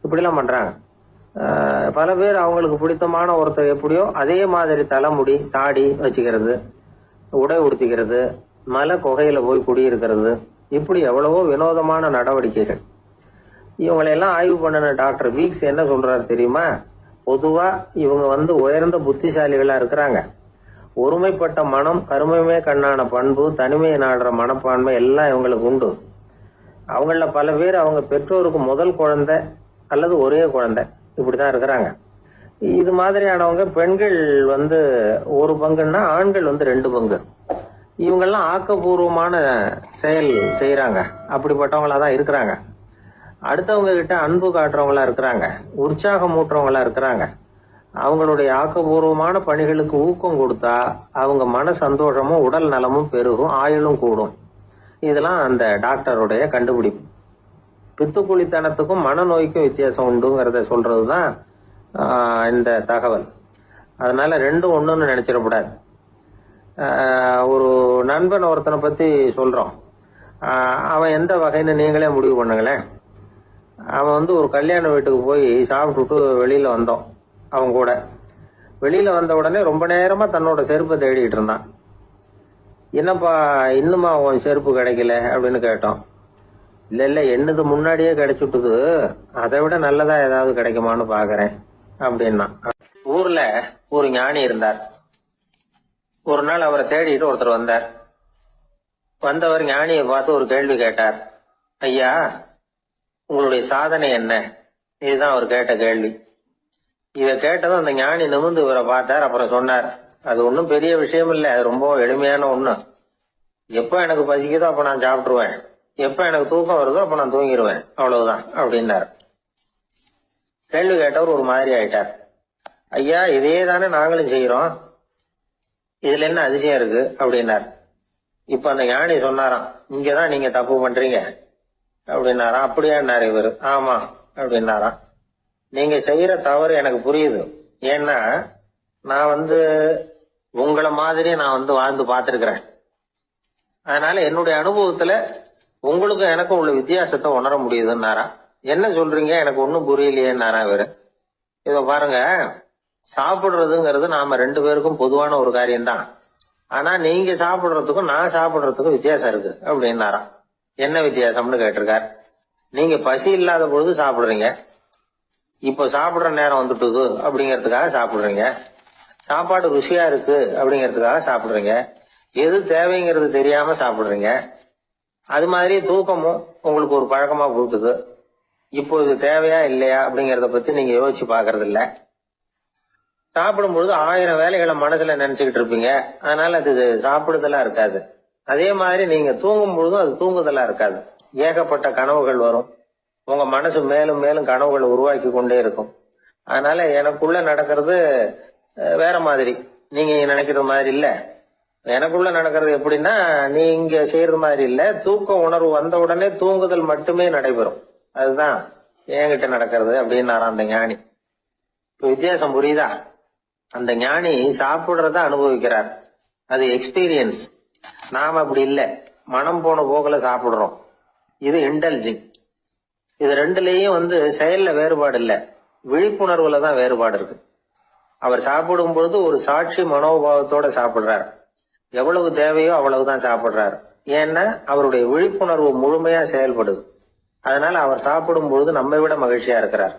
இப்படிலாம் பண்றாங்க. பல பேர் அவங்களுக்கு பிடித்தமான ஒருத்தர் எப்படியோ அதே மாதிரி தலைமுடி, தாடி வச்சுக்கிறது, உடை உடுத்திக்கிறது, மலை குகையில போய் குடியிருக்கிறது, இப்படி எவ்வளவோ வினோதமான நடவடிக்கைகள். இவங்களையெல்லாம் ஆய்வு பண்ணின டாக்டர் வீக்ஸ் என்ன சொல்றாரு தெரியுமா? பொதுவா இவங்க உயர்ந்த புத்திசாலிகளா இருக்கிறாங்க. ஒருமைப்பட்ட மனம், கருமையுமே கண்ணான பண்பு, தனிமையை நாடுற மனப்பான்மை எல்லாம் இவங்களுக்கு உண்டு. அவங்கள பல பேர் அவங்க பெற்றோருக்கு முதல் குழந்தை அல்லது ஒரே குழந்தை இப்படிதான் இருக்கிறாங்க. இது மாதிரியானவங்க பெண்கள் ஒரு பங்குன்னா ஆண்கள் 2 பங்கு. இவங்கெல்லாம் ஆக்கப்பூர்வமான செயல் செய்யறாங்க. அப்படிப்பட்டவங்களா தான் இருக்கிறாங்க. அடுத்தவங்க கிட்ட அன்பு காட்டுறவங்களா இருக்கிறாங்க. உற்சாகம் ஊட்டுறவங்களா இருக்கிறாங்க. அவங்களுடைய ஆக்கப்பூர்வமான பணிகளுக்கு ஊக்கம் கொடுத்தா அவங்க மன சந்தோஷமும் உடல் நலமும் பெருகும், ஆயுளும் கூடும். இதெல்லாம் அந்த டாக்டருடைய கண்டுபிடிப்பு. பித்துக்குளித்தனத்துக்கும் மனநோய்க்கும் வித்தியாசம் உண்டுங்கிறத சொல்றதுதான் இந்த தகவல். அதனால ரெண்டும் ஒண்ணுன்னு நினைச்சிடக்கூடாது. ஒரு நண்பன் ஒருத்தனை பத்தி சொல்றோம். அவன் எந்த வகைன்னு நீங்களே முடிவு பண்ணுங்களேன். அவன் ஒரு கல்யாண வீட்டுக்கு போய் சாப்பிட்டுட்டு வெளியில வந்தோம். அவன் கூட வெளியில வந்த உடனே ரொம்ப நேரமா தன்னோட செருப்பை தேடிட்டு இருந்தான். என்னப்பா இன்னுமா உன் செருப்பு கிடைக்கல அப்படின்னு கேட்டோம். இல்ல என்னது முன்னாடியே கிடைச்சுட்டுது, அதை விட நல்லதா ஏதாவது கிடைக்குமான்னு பாக்குறேன் அப்படின்னா. ஊர்ல ஒரு ஞானி இருந்தார். ஒரு நாள் அவரை தேடிட்டு ஒருத்தர் வந்தார். வந்தவர் ஞானியை பார்த்து ஒரு கேள்வி கேட்டார். ஐயா, உங்களுடைய சாதனை என்ன? இதுதான் அவர் கேட்ட கேள்வி. இதை கேட்டதும் அந்த ஞானி நிமிர்ந்து இவரை பார்த்தார். அப்புறம் சொன்னார், அது ஒன்றும் பெரிய விஷயம் இல்லை, அது ரொம்ப எளிமையான ஒண்ணு. எப்ப எனக்கு பசிக்குதோ அப்ப நான் சாப்பிட்டுருவேன், எப்ப எனக்கு தூக்கம் வருதோ அப்ப நான் தூங்கிடுவேன், அவ்வளவுதான் அப்படின்னார். கேள்வி கேட்டவர் ஒரு மாதிரி ஆயிட்டார். ஐயா, இதே தானே நாங்களும் செய்யறோம், இதுல என்ன அதிசயம் இருக்கு அப்படின்னார். இப்ப அந்த ஞானி சொன்னாராம், இங்கதான் நீங்க தப்பு பண்றீங்க அப்படின்னாராம். அப்படியான்னாரு இவரு. ஆமா அப்படின்னாராம். நீங்க செய்யற தவறு எனக்கு புரியுது. ஏன்னா நான் உங்களை மாதிரி நான் வாழ்ந்து பார்த்திருக்கிறேன். அதனால என்னுடைய அனுபவத்துல உங்களுக்கும் எனக்கும் உள்ள வித்தியாசத்தை உணர முடியுதுன்னாரா. என்ன சொல்றீங்க, எனக்கு ஒன்னும் புரியலையேன்னாரா இவரு. இத பாருங்க, சாப்பிடுறதுங்கிறது நாம 2 பேருக்கும் பொதுவான ஒரு காரியம்தான். ஆனா நீங்க சாப்பிடுறதுக்கும் நான் சாப்பிடுறதுக்கும் வித்தியாசம் இருக்கு அப்படின்னாராம். என்ன வித்தியாசம்னு கேட்டிருக்கார். நீங்க பசி இல்லாத பொழுது சாப்பிடுறீங்க, இப்போ சாப்பிடுற நேரம் வந்துட்டுது அப்படிங்கறதுக்காக சாப்பிடுறீங்க. சாப்பாடு ருசியா இருக்கு அப்படிங்கறதுக்காக சாப்பிடுறீங்க. எது தேவைங்கிறது தெரியாம சாப்பிடுறீங்க. அது மாதிரி தூக்கமும் உங்களுக்கு ஒரு பழக்கமா போட்டுது. இப்போ இது தேவையா இல்லையா அப்படிங்கறத பத்தி நீங்க யோசிச்சு பாக்குறது இல்ல. சாப்பிடும் பொழுது 1000 வேலைகளை மனசுல நினைச்சுக்கிட்டு இருப்பீங்க. அதனால அது சாப்பிடுதலா இருக்காது. அதே மாதிரி நீங்க தூங்கும் பொழுதும் அது தூங்குதலா இருக்காது. ஏகப்பட்ட கனவுகள் வரும். உங்க மனசு மேலும் மேலும் கனவுகளை உருவாக்கி கொண்டே இருக்கும். அதனால எனக்குள்ள நடக்கிறது வேற மாதிரி, நீங்க நினைக்கிற மாதிரி இல்ல. எனக்குள்ள நடக்கிறது எப்படின்னா, நீங்க செய்யறது மாதிரி இல்ல. தூக்க உணர்வு வந்த உடனே தூங்குதல் மட்டுமே நடைபெறும். அதுதான் என்கிட்ட நடக்கிறது அப்படின்னாராம் அந்த ஞானி. இப்ப வித்தியாசம் புரியுதா? அந்த ஞானி சாப்பிடுறத அனுபவிக்கிறார், அது எக்ஸ்பீரியன்ஸ். நாம அப்படி இல்ல, மனம் போன போக்குல சாப்பிடுறோம். இது இன்டெலிஜிங். இது ரெண்டுலயும் செயல்ல வேறுபாடு இல்ல, விழிப்புணர்வுல தான் வேறுபாடு இருக்கு. அவர் சாப்பிடும் பொழுது ஒரு சாட்சி மனோபாவத்தோட சாப்பிடுறார். எவ்வளவு தேவையோ அவ்வளவுதான் சாப்பிடுறாரு. ஏன்னா அவருடைய விழிப்புணர்வு முழுமையா செயல்படுது. அதனால அவர் சாப்பிடும் பொழுது நம்மை விட மகிழ்ச்சியா இருக்கிறார்.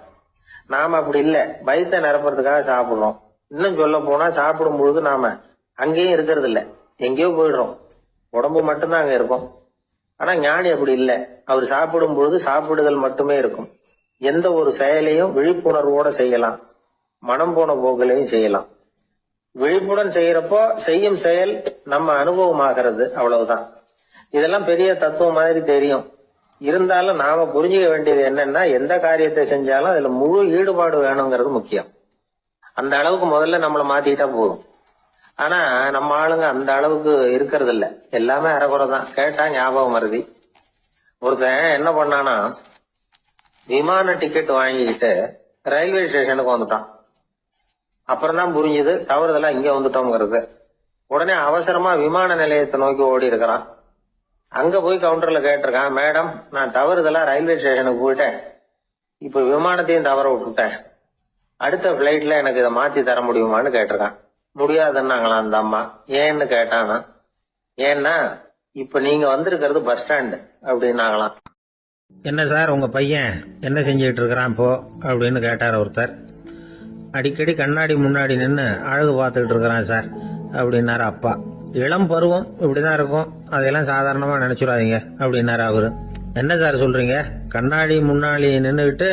நாம அப்படி இல்ல, வயிற்றை நிரப்புறதுக்காக சாப்பிடுறோம். இன்னும் சொல்ல போனா சாப்பிடும் பொழுது நாம அங்கேயும் இருக்கிறது இல்ல, எங்கேயோ போயிடுறோம். உடம்பு மட்டும்தான் அங்க இருக்கும். ஆனா ஞானி அப்படி இல்ல, அவர் சாப்பிடும் பொழுது சாப்பிடுதல் மட்டுமே இருக்கும். எந்த ஒரு செயலையும் விழிப்புணர்வோட செய்யலாம், மனம் போன போக்கிலையும் செய்யலாம். விழிப்புடன் செய்யறப்போ செய்யும் செயல் நம்ம அனுபவமாகிறது, அவ்வளவுதான். இதெல்லாம் பெரிய தத்துவம் மாதிரி தெரியும். இருந்தாலும் நாம புரிஞ்சுக்க வேண்டியது என்னன்னா, எந்த காரியத்தை செஞ்சாலும் அதுல முழு ஈடுபாடு வேணுங்கிறது முக்கியம். அந்த அளவுக்கு முதல்ல நம்மளை மாத்திக்கிட்டா போதும். ஆனா நம்ம ஆளுங்க அந்த அளவுக்கு இருக்கிறது இல்ல, எல்லாமே அரைகுறை தான். கேட்டா ஞாபகம் வருது. ஒருத்தன் என்ன பண்ணானா, விமான டிக்கெட் வாங்கிக்கிட்டு ரயில்வே ஸ்டேஷனுக்கு வந்துட்டான். அப்புறம் தான் புரிஞ்சுது தவறுதெல்லாம் இங்க வந்துட்டோம்ங்கிறது. உடனே அவசரமா விமான நிலையத்தை நோக்கி ஓடி இருக்கிறான். அங்க போய் கவுண்டர்ல கேட்டிருக்கான், மேடம் நான் தவறுதலா ரயில்வே ஸ்டேஷனுக்கு போயிட்டேன், இப்ப விமானத்தையும் தவற விட்டுட்டேன், அடுத்த பிளைட்ல எனக்கு இதை மாத்தி தர முடியுமான்னு கேட்டிருக்கான். முடியாதுன்னாங்களாம் அந்த அம்மா. ஏன்னு கேட்டானா, ஏன்னா இப்ப நீங்க வந்திருக்கிறது பஸ் ஸ்டாண்டு அப்படின்னாங்களாம். என்ன சார் உங்க பையன் என்ன செஞ்சுட்டு இருக்கிறான் இப்போ அப்படின்னு கேட்டார் ஒருத்தர். அடிக்கடி கண்ணாடி முன்னாடி நின்று அழகு பார்த்துக்கிட்டு இருக்கிறான் சார் அப்படின்னாரு அப்பா. இளம் பருவம் இப்படிதான் இருக்கும், அதையெல்லாம் சாதாரணமா நினைச்சுடாதீங்க அப்படின்னாரு அவரு. என்ன சார் சொல்றீங்க, கண்ணாடி முன்னாடி நின்றுகிட்டு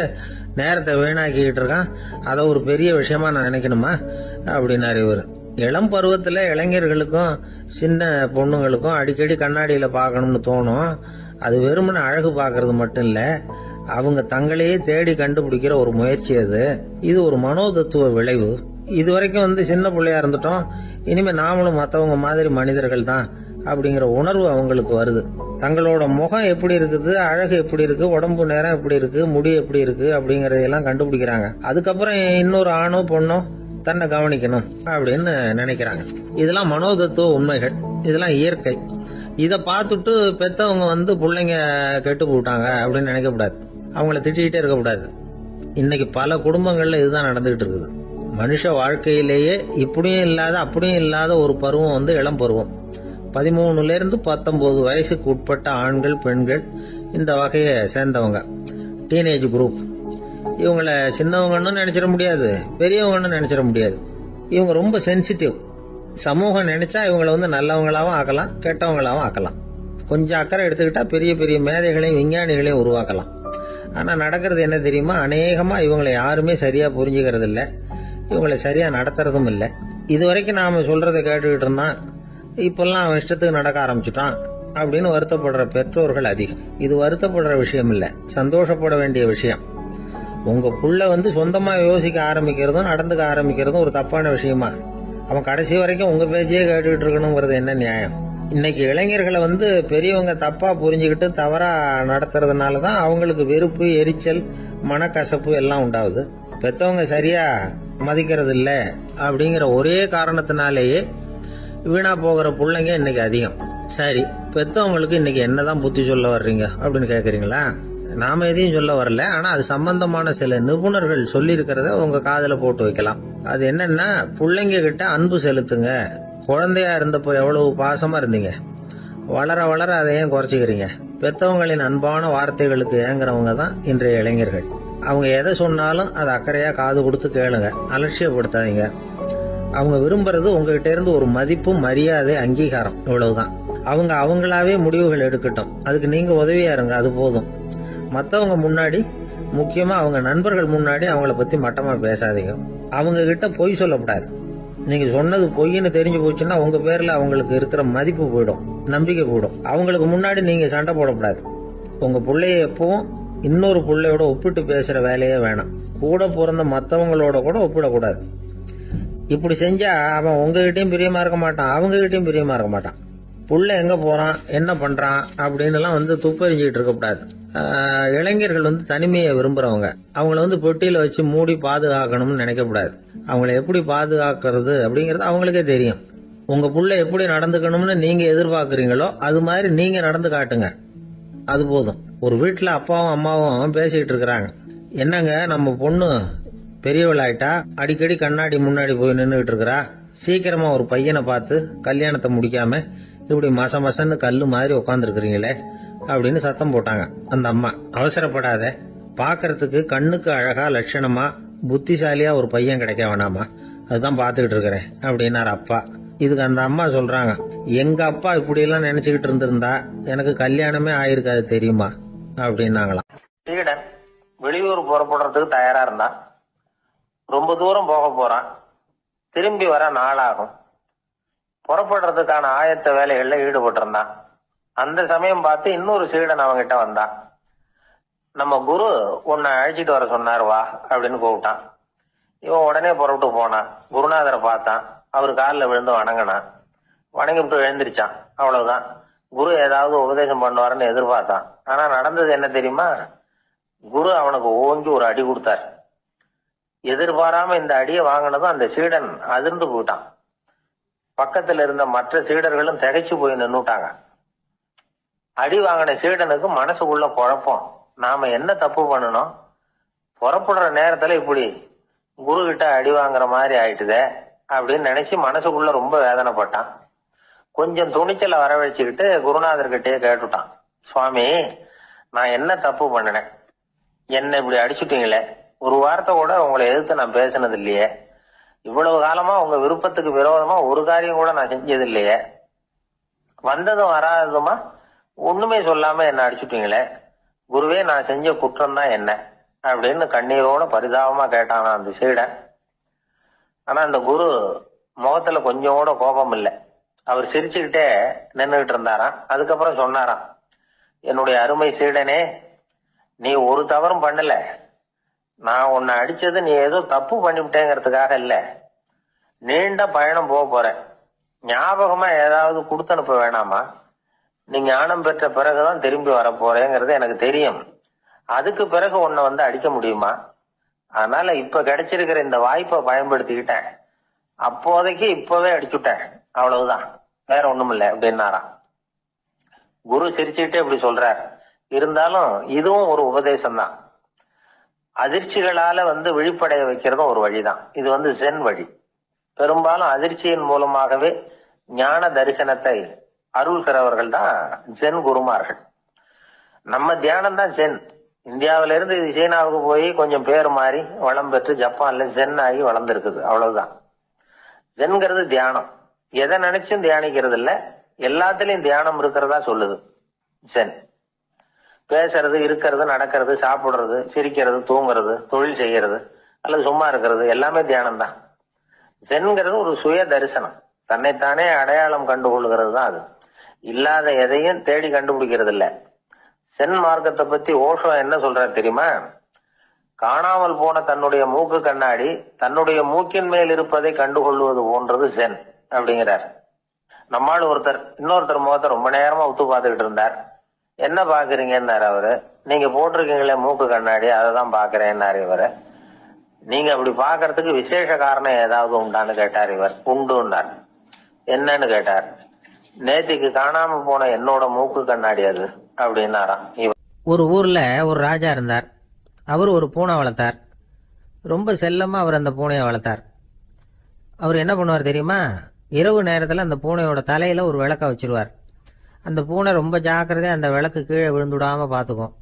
நேரத்தை வீணாக்கிக்கிட்டு இருக்கான், அதை ஒரு பெரிய விஷயமா நான் நினைக்கணுமா அப்படின்னாரு இவர். இளம் பருவத்துல இளைஞர்களுக்கும் சின்ன பொண்ணுங்களுக்கும் அடிக்கடி கண்ணாடியில பார்க்கணும்னு தோணும். அது வெறுமனே அழகு பார்க்கறது மட்டும் இல்ல, அவங்க தங்களையே தேடி கண்டுபிடிக்கிற ஒரு முயற்சி அது. இது ஒரு மனோதத்துவ விளைவு. இது வரைக்கும் சின்ன பிள்ளையா இருந்துட்டோம், இனிமே நாமளும் மற்றவங்க மாதிரி மனிதர்கள் தான் அப்படிங்கிற உணர்வு அவங்களுக்கு வருது. தங்களோட முகம் எப்படி இருக்குது, அழகு எப்படி இருக்கு, உடம்பு நேரம் எப்படி இருக்கு, முடி எப்படி இருக்கு அப்படிங்கறதெல்லாம் கண்டுபிடிக்கிறாங்க. அதுக்கப்புறம் இன்னொரு ஆணோ பொண்ணோ தன்னை கவனிக்கணும் அப்படின்னு நினைக்கிறாங்க. இதெல்லாம் மனோதத்துவ உண்மைகள், இதெல்லாம் இயற்கை. இதை பார்த்துட்டு பெத்தவங்க பிள்ளைங்க கெட்டு போட்டாங்க அப்படின்னு நினைக்கக்கூடாது, அவங்கள திட்டிகிட்டே இருக்கக்கூடாது. இன்னைக்கு பல குடும்பங்கள்ல இதுதான் நடந்துகிட்டு இருக்குது. மனுஷ வாழ்க்கையிலேயே இப்படியும் இல்லாத அப்படியும் இல்லாத ஒரு பருவம் இளம் பருவம். 13ல இருந்து 19 வயசுக்கு உட்பட்ட ஆண்கள் பெண்கள் இந்த வகையை சேர்ந்தவங்க, டீனேஜ் குரூப். இவங்கள சின்னவங்கன்னு நினைச்சிட முடியாது, பெரியவங்கன்னு நினைச்சிட முடியாது. இவங்க ரொம்ப சென்சிட்டிவ். சமூகம் நினைச்சா இவங்களை நல்லவங்களாவும் ஆக்கலாம், கெட்டவங்களாவும் ஆக்கலாம். கொஞ்சம் அக்கறை எடுத்துக்கிட்டா பெரிய பெரிய மேதைகளையும் விஞ்ஞானிகளையும் உருவாக்கலாம். ஆனா நடக்கிறது என்ன தெரியுமா, அநேகமா இவங்களை யாருமே சரியா புரிஞ்சுக்கிறது இல்ல, இவங்களை சரியா நடத்துறதும் இல்லை. இது வரைக்கும் நாம சொல்றதை கேட்டுக்கிட்டு இருந்தான், இப்பெல்லாம் அவன் இஷ்டத்துக்கு நடக்க ஆரம்பிச்சுட்டான் அப்படின்னு வருத்தப்படுற பெற்றோர்கள் அதிகம். இது வருத்தப்படுற விஷயம் இல்ல, சந்தோஷப்பட வேண்டிய விஷயம். உங்க புள்ள சொந்தமா யோசிக்க ஆரம்பிக்கிறதும் நடந்துக்க ஆரம்பிக்கிறதும் ஒரு தப்பான விஷயமா? அவன் கடைசி வரைக்கும் உங்க பேச்சையே கேட்டுக்கிட்டு இருக்கணுங்கிறது என்ன நியாயம்? இன்னைக்கு இளைஞர்களை பெரியவங்க தப்பா புரிஞ்சுக்கிட்டு தவறா நடத்துறதுனாலதான் அவங்களுக்கு வெறுப்பு, எரிச்சல், மனக்கசப்பு எல்லாம் உண்டாகுது. பெத்தவங்க சரியா மதிக்கிறது இல்ல அப்படிங்கிற ஒரே காரணத்தினாலேயே வீணா போகிற பிள்ளைங்க இன்னைக்கு அதிகம். சரி, பெத்தவங்களுக்கு இன்னைக்கு என்னதான் புத்தி சொல்ல வர்றீங்க அப்படின்னு கேக்குறீங்களா? நாம எதையும் சொல்ல வரல, ஆனா அது சம்பந்தமான சில நிபுணர்கள் சொல்லி இருக்கிறத உங்க காதுல போட்டு வைக்கலாம். அது என்னன்னா, பிள்ளைங்க கிட்ட அன்பு செலுத்துங்க. குழந்தையா இருந்தப்போ எவ்வளவு பாசமா இருந்தீங்க, வளர வளர அதை ஏன் குறைச்சிக்கிறீங்க? பெத்தவங்களின் அன்பான வார்த்தைகளுக்கு ஏங்குறவங்க தான் இன்றைய இளைஞர்கள். அவங்க எதை சொன்னாலும் அதை அக்கறையா காது கொடுத்து கேளுங்க, அலட்சியப்படுத்தாதீங்க. அவங்க விரும்புறது உங்ககிட்ட இருந்து ஒரு மதிப்பு, மரியாதை, அங்கீகாரம், இவ்வளவுதான். அவங்க அவங்களாவே முடிவுகள் எடுக்கட்டும், அதுக்கு நீங்க உதவியா இருங்க, அது போதும். மத்தவங்க முன்னாடி, முக்கியமா அவங்க நண்பர்கள் முன்னாடி அவங்கள பத்தி மட்டமா பேசாதீங்க. அவங்க கிட்ட பொய் சொல்லக்கூடாது. நீங்க சொன்னது பொய்ன்னு தெரிஞ்சு போச்சுன்னா உங்க பேர்ல அவங்களுக்கு இருக்கிற மதிப்பு போயிடும், நம்பிக்கை போயிடும். அவங்களுக்கு முன்னாடி நீங்க சண்டை போடக்கூடாது. உங்க பிள்ளைய எப்பவும் இன்னொரு பிள்ளையோட ஒப்பிட்டு பேசுற வேலையே வேணாம். கூட பிறந்த மத்தவங்களோட கூட ஒப்பிடக்கூடாது. இப்படி செஞ்சா அவன் உங்ககிட்டயும் பிரியமா இருக்க மாட்டான், அவங்க கிட்டயும் பிரியமா இருக்க மாட்டான். புள்ள எங்க போறான், என்ன பண்றான் அப்படின்னு எல்லாம் துப்பறிஞ்சிட்டு இருக்கக்கூடாது. இளைஞர்கள் தனிமையை விரும்புறவங்க. அவங்கள பெட்டியில வச்சு மூடி பாதுகாக்கணும்னு நினைக்கக்கூடாது. அவங்கள எப்படி பாதுகாக்கிறது அப்படிங்கறது அவங்களுக்கே தெரியும். உங்க புள்ள எப்படி நடந்துக்கணும்னு நீங்க எதிர்பார்க்கறீங்களோ அது மாதிரி நீங்க நடந்து காட்டுங்க, அது போதும். ஒரு வீட்டுல அப்பாவும் அம்மாவும் பேசிட்டு இருக்கிறாங்க. என்னங்க, நம்ம பொண்ணு பெரியவளாயிட்டா, அடிக்கடி கண்ணாடி முன்னாடி போய் நின்றுகிட்டு இருக்கிறா, சீக்கிரமா ஒரு பையனை பார்த்து கல்யாணத்தை முடிக்காம இப்படி மசன்னு கல்லு மாதிரி உட்காந்துருக்கிறீங்களே அப்படின்னு சத்தம் போட்டாங்க அந்த அம்மா. அவசரப்படாத, பாக்கிறதுக்கு கண்ணுக்கு அழகா லட்சணமா புத்திசாலியா ஒரு பையன் கிடைக்க வேணாமா, அதுதான் பாத்துக்கிட்டு இருக்கிறேன் அப்படின்னாரு அப்பா. இதுக்கு அந்த அம்மா சொல்றாங்க, எங்க அப்பா இப்படி எல்லாம் நினைச்சுக்கிட்டு இருந்திருந்தா எனக்கு கல்யாணமே ஆயிருக்காது தெரியுமா அப்படின்னாங்களாம். சீடன் வெளியூர் புறப்படுறதுக்கு தயாரா இருந்தான். ரொம்ப தூரம் போக போறான், திரும்பி வர நாளாகும். புறப்படுறதுக்கான ஆயத்த வேலைகள்ல ஈடுபட்டு இருந்தான். அந்த சமயம் பார்த்து இன்னொரு சீடன் அவங்கிட்ட வந்தான். நம்ம குரு உன்னை அழைச்சிட்டு வர சொன்னார், வா அப்படின்னு கூப்பிட்டான். இவன் உடனே புறப்பட்டு போனான். குருநாதரை பார்த்தான், அவர் காலில் விழுந்து வணங்கினான். வணங்கிவிட்டு எழுந்திரிச்சான். அவ்வளவுதான். குரு ஏதாவது உபதேசம் பண்ணுவாருன்னு எதிர்பார்த்தான். ஆனா நடந்தது என்ன தெரியுமா? குரு அவனுக்கு ஓங்கி ஒரு அடி கொடுத்தார். எதிர்பாராம இந்த அடியை வாங்கினதும் அந்த சீடன் அதிர்ந்து போயிட்டான். பக்கத்துல இருந்த மற்ற சீடர்களும் திகைச்சு போய் நின்னுட்டாங்க. அடி வாங்கின சீடனுக்கு மனசுக்குள்ள குழப்பம், நாம என்ன தப்பு பண்ணணும், புறப்படுற நேரத்துல இப்படி குரு கிட்ட அடி வாங்குற மாதிரி ஆயிட்டுதே அப்படின்னு நினைச்சு மனசுக்குள்ள ரொம்ப வேதனைப்பட்டான். கொஞ்சம் துணிச்சலை வரவழைச்சுக்கிட்டு குருநாதர்கிட்டயே கேட்டுட்டான், சுவாமி, நான் என்ன தப்பு பண்ணினேன்? என்ன இப்படி அடிச்சுட்டீங்களே, ஒரு வார்த்தை கூட உங்களை எதிர்த்து நான் பேசினது இல்லையே, இவ்வளவு காலமா உங்க விருப்பத்துக்கு விரோதமா ஒரு காரியம் கூட நான் செஞ்சது இல்லையே, வந்ததும் வராததுமா ஒண்ணுமே சொல்லாம என்ன அடிச்சுட்டீங்களே, குருவே நான் செஞ்ச குற்றம் தான் என்ன அப்படின்னு கண்ணீரோட பரிதாபமா கேட்டானா அந்த சீடன். ஆனா அந்த குரு முகத்துல கொஞ்சம் கூட கோபம் இல்லை. அவர் சிரிச்சுக்கிட்டே நின்றுகிட்டு இருந்தாராம். அதுக்கப்புறம் சொன்னாராம், என்னுடைய அருமை சீடனே, நீ ஒரு தவறும் பண்ணல. நான் உன்னை அடிச்சது நீ ஏதோ தப்பு பண்ணிவிட்டேங்கிறதுக்காக இல்ல. நீண்ட பயணம் போக போறேன், ஞாபகமா ஏதாவது கொடுத்து அனுப்ப வேணாமா? நீ ஞானம் பெற்ற பிறகுதான் திரும்பி வர போறேங்கிறது எனக்கு தெரியும். அதுக்கு பிறகு உன்னை வந்து அடிக்க முடியுமா? அதனால இப்ப கிடைச்சிருக்கிற இந்த வாய்ப்பை பயன்படுத்திக்கிட்டேன். அப்போதைக்கு இப்பவே அடிச்சுட்டேன், அவ்வளவுதான், வேற ஒண்ணும் இல்லை அப்படின்னாராம். குரு சிரிச்சுக்கிட்டே இப்படி சொல்றார். இருந்தாலும் இதுவும் ஒரு உபதேசம் தான். அதிர்ச்சிகளால வந்து விழிப்படைய வைக்கிறதும் ஒரு வழிதான். இது வந்து ஜென் வழி. பெரும்பாலும் அதிர்ச்சியின் மூலமாகவே ஞான தரிசனத்தை அருள்கிறவர்கள் தான் ஜென் குருமார்கள். நம்ம தியானம் தான் ஜென். இந்தியாவில இருந்து இது சீனாவுக்கு போய் கொஞ்சம் பேர் மாறி வளம் பெற்று ஜப்பான்ல ஜென் ஆகி வளர்ந்துருக்குது, அவ்வளவுதான். ஜென்கிறது தியானம். எதை நினைச்சும் தியானிக்கிறது இல்ல, எல்லாத்துலயும் தியானம் இருக்கிறதா சொல்லுது ஜென். பேசுறது, இருக்கிறது, நடக்கிறது, சாப்பிடுறது, சிரிக்கிறது, தூங்குறது, தொழில் செய்யறது அல்லது சும்மா இருக்கிறது எல்லாமே தியானம் தான். ஜென்கிறது ஒரு சுய தரிசனம், தன்னைத்தானே அடையாளம் கண்டுகொள்கிறது தான் அது. இல்லாத எதையும் தேடி கண்டுபிடிக்கிறது இல்ல. சென் மார்க்கத்தை பத்தி ஓஷோ என்ன சொல்றாரு தெரியுமா? காணாமல் போன தன்னுடைய மூக்கு கண்ணாடி தன்னுடைய மூக்கின் மேல் இருப்பதை கண்டுகொள்வது போன்றது சென் அப்படிங்கிறார். நம்மால் இன்னொருத்தர் முகத்தை ரொம்ப நேரமா உத்து பார்த்துக்கிட்டு இருந்தார். என்ன பாக்குறீங்கன்னாரு அவரு. நீங்க போட்டிருக்கீங்களே மூக்கு கண்ணாடி, அதை தான் பாக்குறேன்னாரு இவரு. நீங்க அப்படி பாக்குறதுக்கு விசேஷ காரணம் ஏதாவது உண்டான்னு கேட்டார் இவர். உண்டுன்னார். என்னன்னு கேட்டார். நேத்திக்கு காணாம போன என்னோட மூக்கு கண்ணாடி அது அப்படின்னாராம் இவர். ஒரு ஊர்ல ஒரு ராஜா இருந்தார். அவர் ஒரு பூனை வளர்த்தார். ரொம்ப செல்லமா அவர் அந்த பூனையை வளர்த்தார். அவர் என்ன பண்ணுவார் தெரியுமா? இரவு நேரத்துல அந்த பூனையோட தலையில ஒரு விளக்க வச்சிருவார். அந்த பூனை ரொம்ப ஜாக்கிரதையா அந்த விளக்கு கீழே விழுந்துடாம பாத்துக்கும்.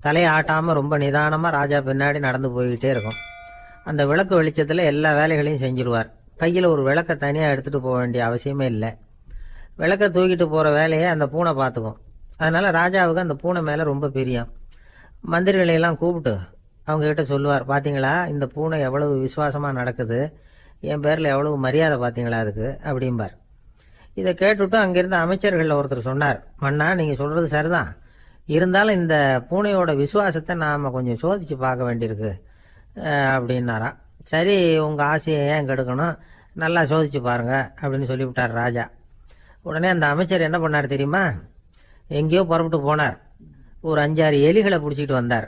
தலையை ஆட்டாம ரொம்ப நிதானமா ராஜா பின்னாடி நடந்து போய்கிட்டே இருக்கும். அந்த விளக்கு வெளிச்சத்துல எல்லா வேலைகளையும் செஞ்சிருவார். கையில ஒரு விளக்க தனியா எடுத்துட்டு போக வேண்டிய அவசியமே இல்லை. விளக்க தூக்கிட்டு போற வேலையை அந்த பூனை பார்த்துக்கும். அதனால ராஜாவுக்கு அந்த பூனை மேல ரொம்ப பிரியம். மந்திரிகளை எல்லாம் கூப்பிட்டு அவங்க கிட்ட சொல்லுவார், பாத்தீங்களா இந்த பூனை எவ்வளவு விசுவாசமா நடக்குது, என் பேர்ல எவ்வளவு மரியாதை பாத்தீங்களா அதுக்கு அப்படிம்பார். இதை கேட்டுவிட்டு அங்கிருந்த அமைச்சர்கள் ஒருத்தர் சொன்னார், மன்னா நீங்க சொல்றது சரிதான், இருந்தாலும் இந்த பூனையோட விசுவாசத்தை நாம கொஞ்சம் சோதிச்சு பார்க்க வேண்டியிருக்கு அப்படின்னாராம். சரி, உங்க ஆசையை ஏன் கெடுக்கணும், நல்லா சோதிச்சு பாருங்க அப்படின்னு சொல்லிவிட்டார் ராஜா. உடனே அந்த அமைச்சர் என்ன பண்ணார் தெரியுமா? எங்கேயோ புறப்பட்டு போனார். ஒரு 5-6 எலிகளை பிடிச்சிட்டு வந்தார்.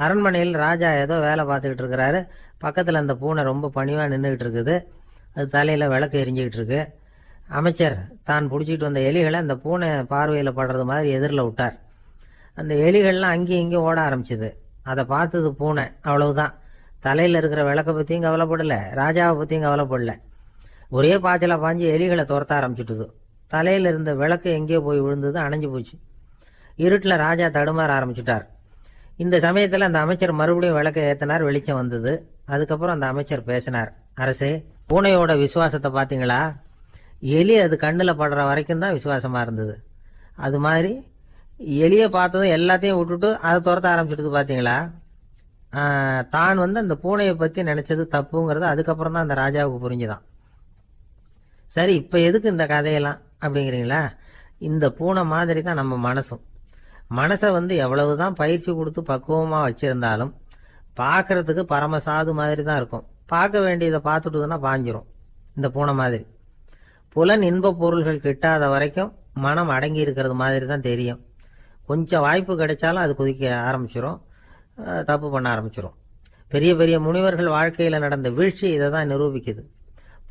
அரண்மனையில் ராஜா ஏதோ வேலை பார்த்துக்கிட்டு இருக்கிறாரு. பக்கத்தில் அந்த பூனை ரொம்ப பணிவா நின்றுகிட்டு இருக்குது. அது தலையில விளக்கு எரிஞ்சுக்கிட்டு இருக்கு. அமைச்சர் தான் பிடிச்சிட்டு வந்த எலிகளை அந்த பூனை பார்வையில் படுறது மாதிரி எதிரில் விட்டார். அந்த எலிகள்லாம் அங்கேயும் இங்கேயும் ஓட ஆரம்பிச்சுது. அதை பார்த்தது பூனை, அவ்வளவுதான். தலையில இருக்கிற விளக்கை பற்றியும் கவலைப்படல, ராஜாவை பற்றியும் கவலைப்படல. ஒரே பாய்ச்சலா பாஞ்சு எலிகளை துரத்த ஆரம்பிச்சுட்டுது. தலையில இருந்த விளக்கு எங்கேயோ போய் விழுந்தது, அணைஞ்சு போச்சு. இருட்டுல ராஜா தடுமாற ஆரம்பிச்சுட்டார். இந்த சமயத்துல அந்த அமைச்சர் மறுபடியும் விளக்கை ஏத்தினார். வெளிச்சம் வந்தது. அதுக்கப்புறம் அந்த அமைச்சர் பேசினார். அரசே, பூனையோட விசுவாசத்தை பாத்தீங்களா? எலி அது கண்ணுல படுற வரைக்கும் தான் விசுவாசமா இருந்தது. அது மாதிரி எலியை பார்த்ததும் எல்லாத்தையும் விட்டுட்டு அதை துரத்த ஆரம்பிச்சுட்டு பாத்தீங்களா? தான் அந்த பூனையை பத்தி நினைச்சது தப்புங்கிறது அதுக்கப்புறம் தான் அந்த ராஜாவுக்கு புரிஞ்சுதான். சரி, இப்ப எதுக்கு இந்த கதையெல்லாம் அப்படிங்கிறீங்களா? இந்த பூனை மாதிரி தான் நம்ம மனசும். மனசை எவ்வளவுதான் பயிற்சி கொடுத்து பக்குவமா வச்சிருந்தாலும் பார்க்கறதுக்கு பரமசாது மாதிரி தான் இருக்கும். பார்க்க வேண்டியதை பார்த்துட்டுதுன்னா பாஞ்சிரும். இந்த பூனை மாதிரி புலன் இன்ப பொருள்கள் கிட்டாத வரைக்கும் மனம் அடங்கி இருக்கிறது மாதிரி தான் தெரியும். கொஞ்சம் வாய்ப்பு கிடைச்சாலும் அது குதிக்க ஆரம்பிச்சிரும், தப்பு பண்ண ஆரம்பிச்சிரும். பெரிய பெரிய முனிவர்கள் வாழ்க்கையில நடந்த வீழ்ச்சி இதை தான் நிரூபிக்குது.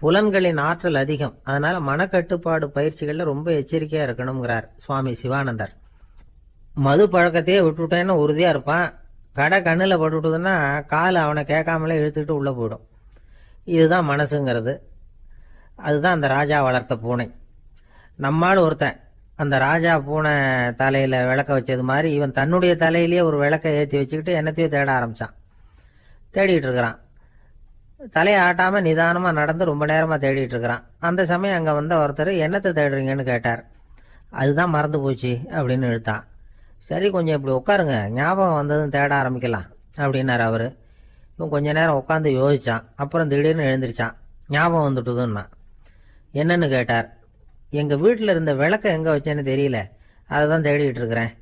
புலன்களின் ஆற்றல் அதிகம். அதனால மனக்கட்டுப்பாடு பயிற்சிகள்ல ரொம்ப எச்சரிக்கையா இருக்கணுங்கிறார் சுவாமி சிவானந்தர். மது பழக்கத்தையே விட்டுட்டேன்னு உறுதியா இருப்பான். கடை கண்ணுல பட்டுட்டுதுன்னா கால் அவனை கேட்காமலே இழுத்துக்கிட்டு உள்ள போயிடும். இதுதான் மனசுங்கிறது. அதுதான் அந்த ராஜா வளர்த்த பூனை. நம்மால் ஒருத்தன் அந்த ராஜா பூனை தலையில விளக்க வச்சது மாதிரி இவன் தன்னுடைய தலையிலேயே ஒரு விளக்கை ஏற்றி வச்சுக்கிட்டு என்னத்தையோ தேட ஆரம்பிச்சான். தேடிட்டு இருக்கிறான். தலையை ஆட்டாம நிதானமா நடந்து ரொம்ப நேரமா தேடிட்டு இருக்கிறான். அந்த சமயம் அங்க வந்த ஒருத்தர் என்னத்தை தேடுறீங்கன்னு கேட்டார். அதுதான் மறந்து போச்சு அப்படின்னு இழுத்தான். சரி, கொஞ்சம் இப்படி உட்காருங்க, ஞாபகம் வந்ததும் தேட ஆரம்பிக்கலாம் அப்படின்னாரு அவரு. இவன் கொஞ்ச நேரம் உட்காந்து யோசிச்சான். அப்புறம் திடீர்னு எழுந்திரிச்சான். ஞாபகம் வந்துட்டுதுன்னா. என்னன்னு கேட்டார். எங்க வீட்டில் இருந்த விளக்க எங்க வச்சேன்னு தெரியல, அதை தான் தேடிட்டு இருக்கிறேன்,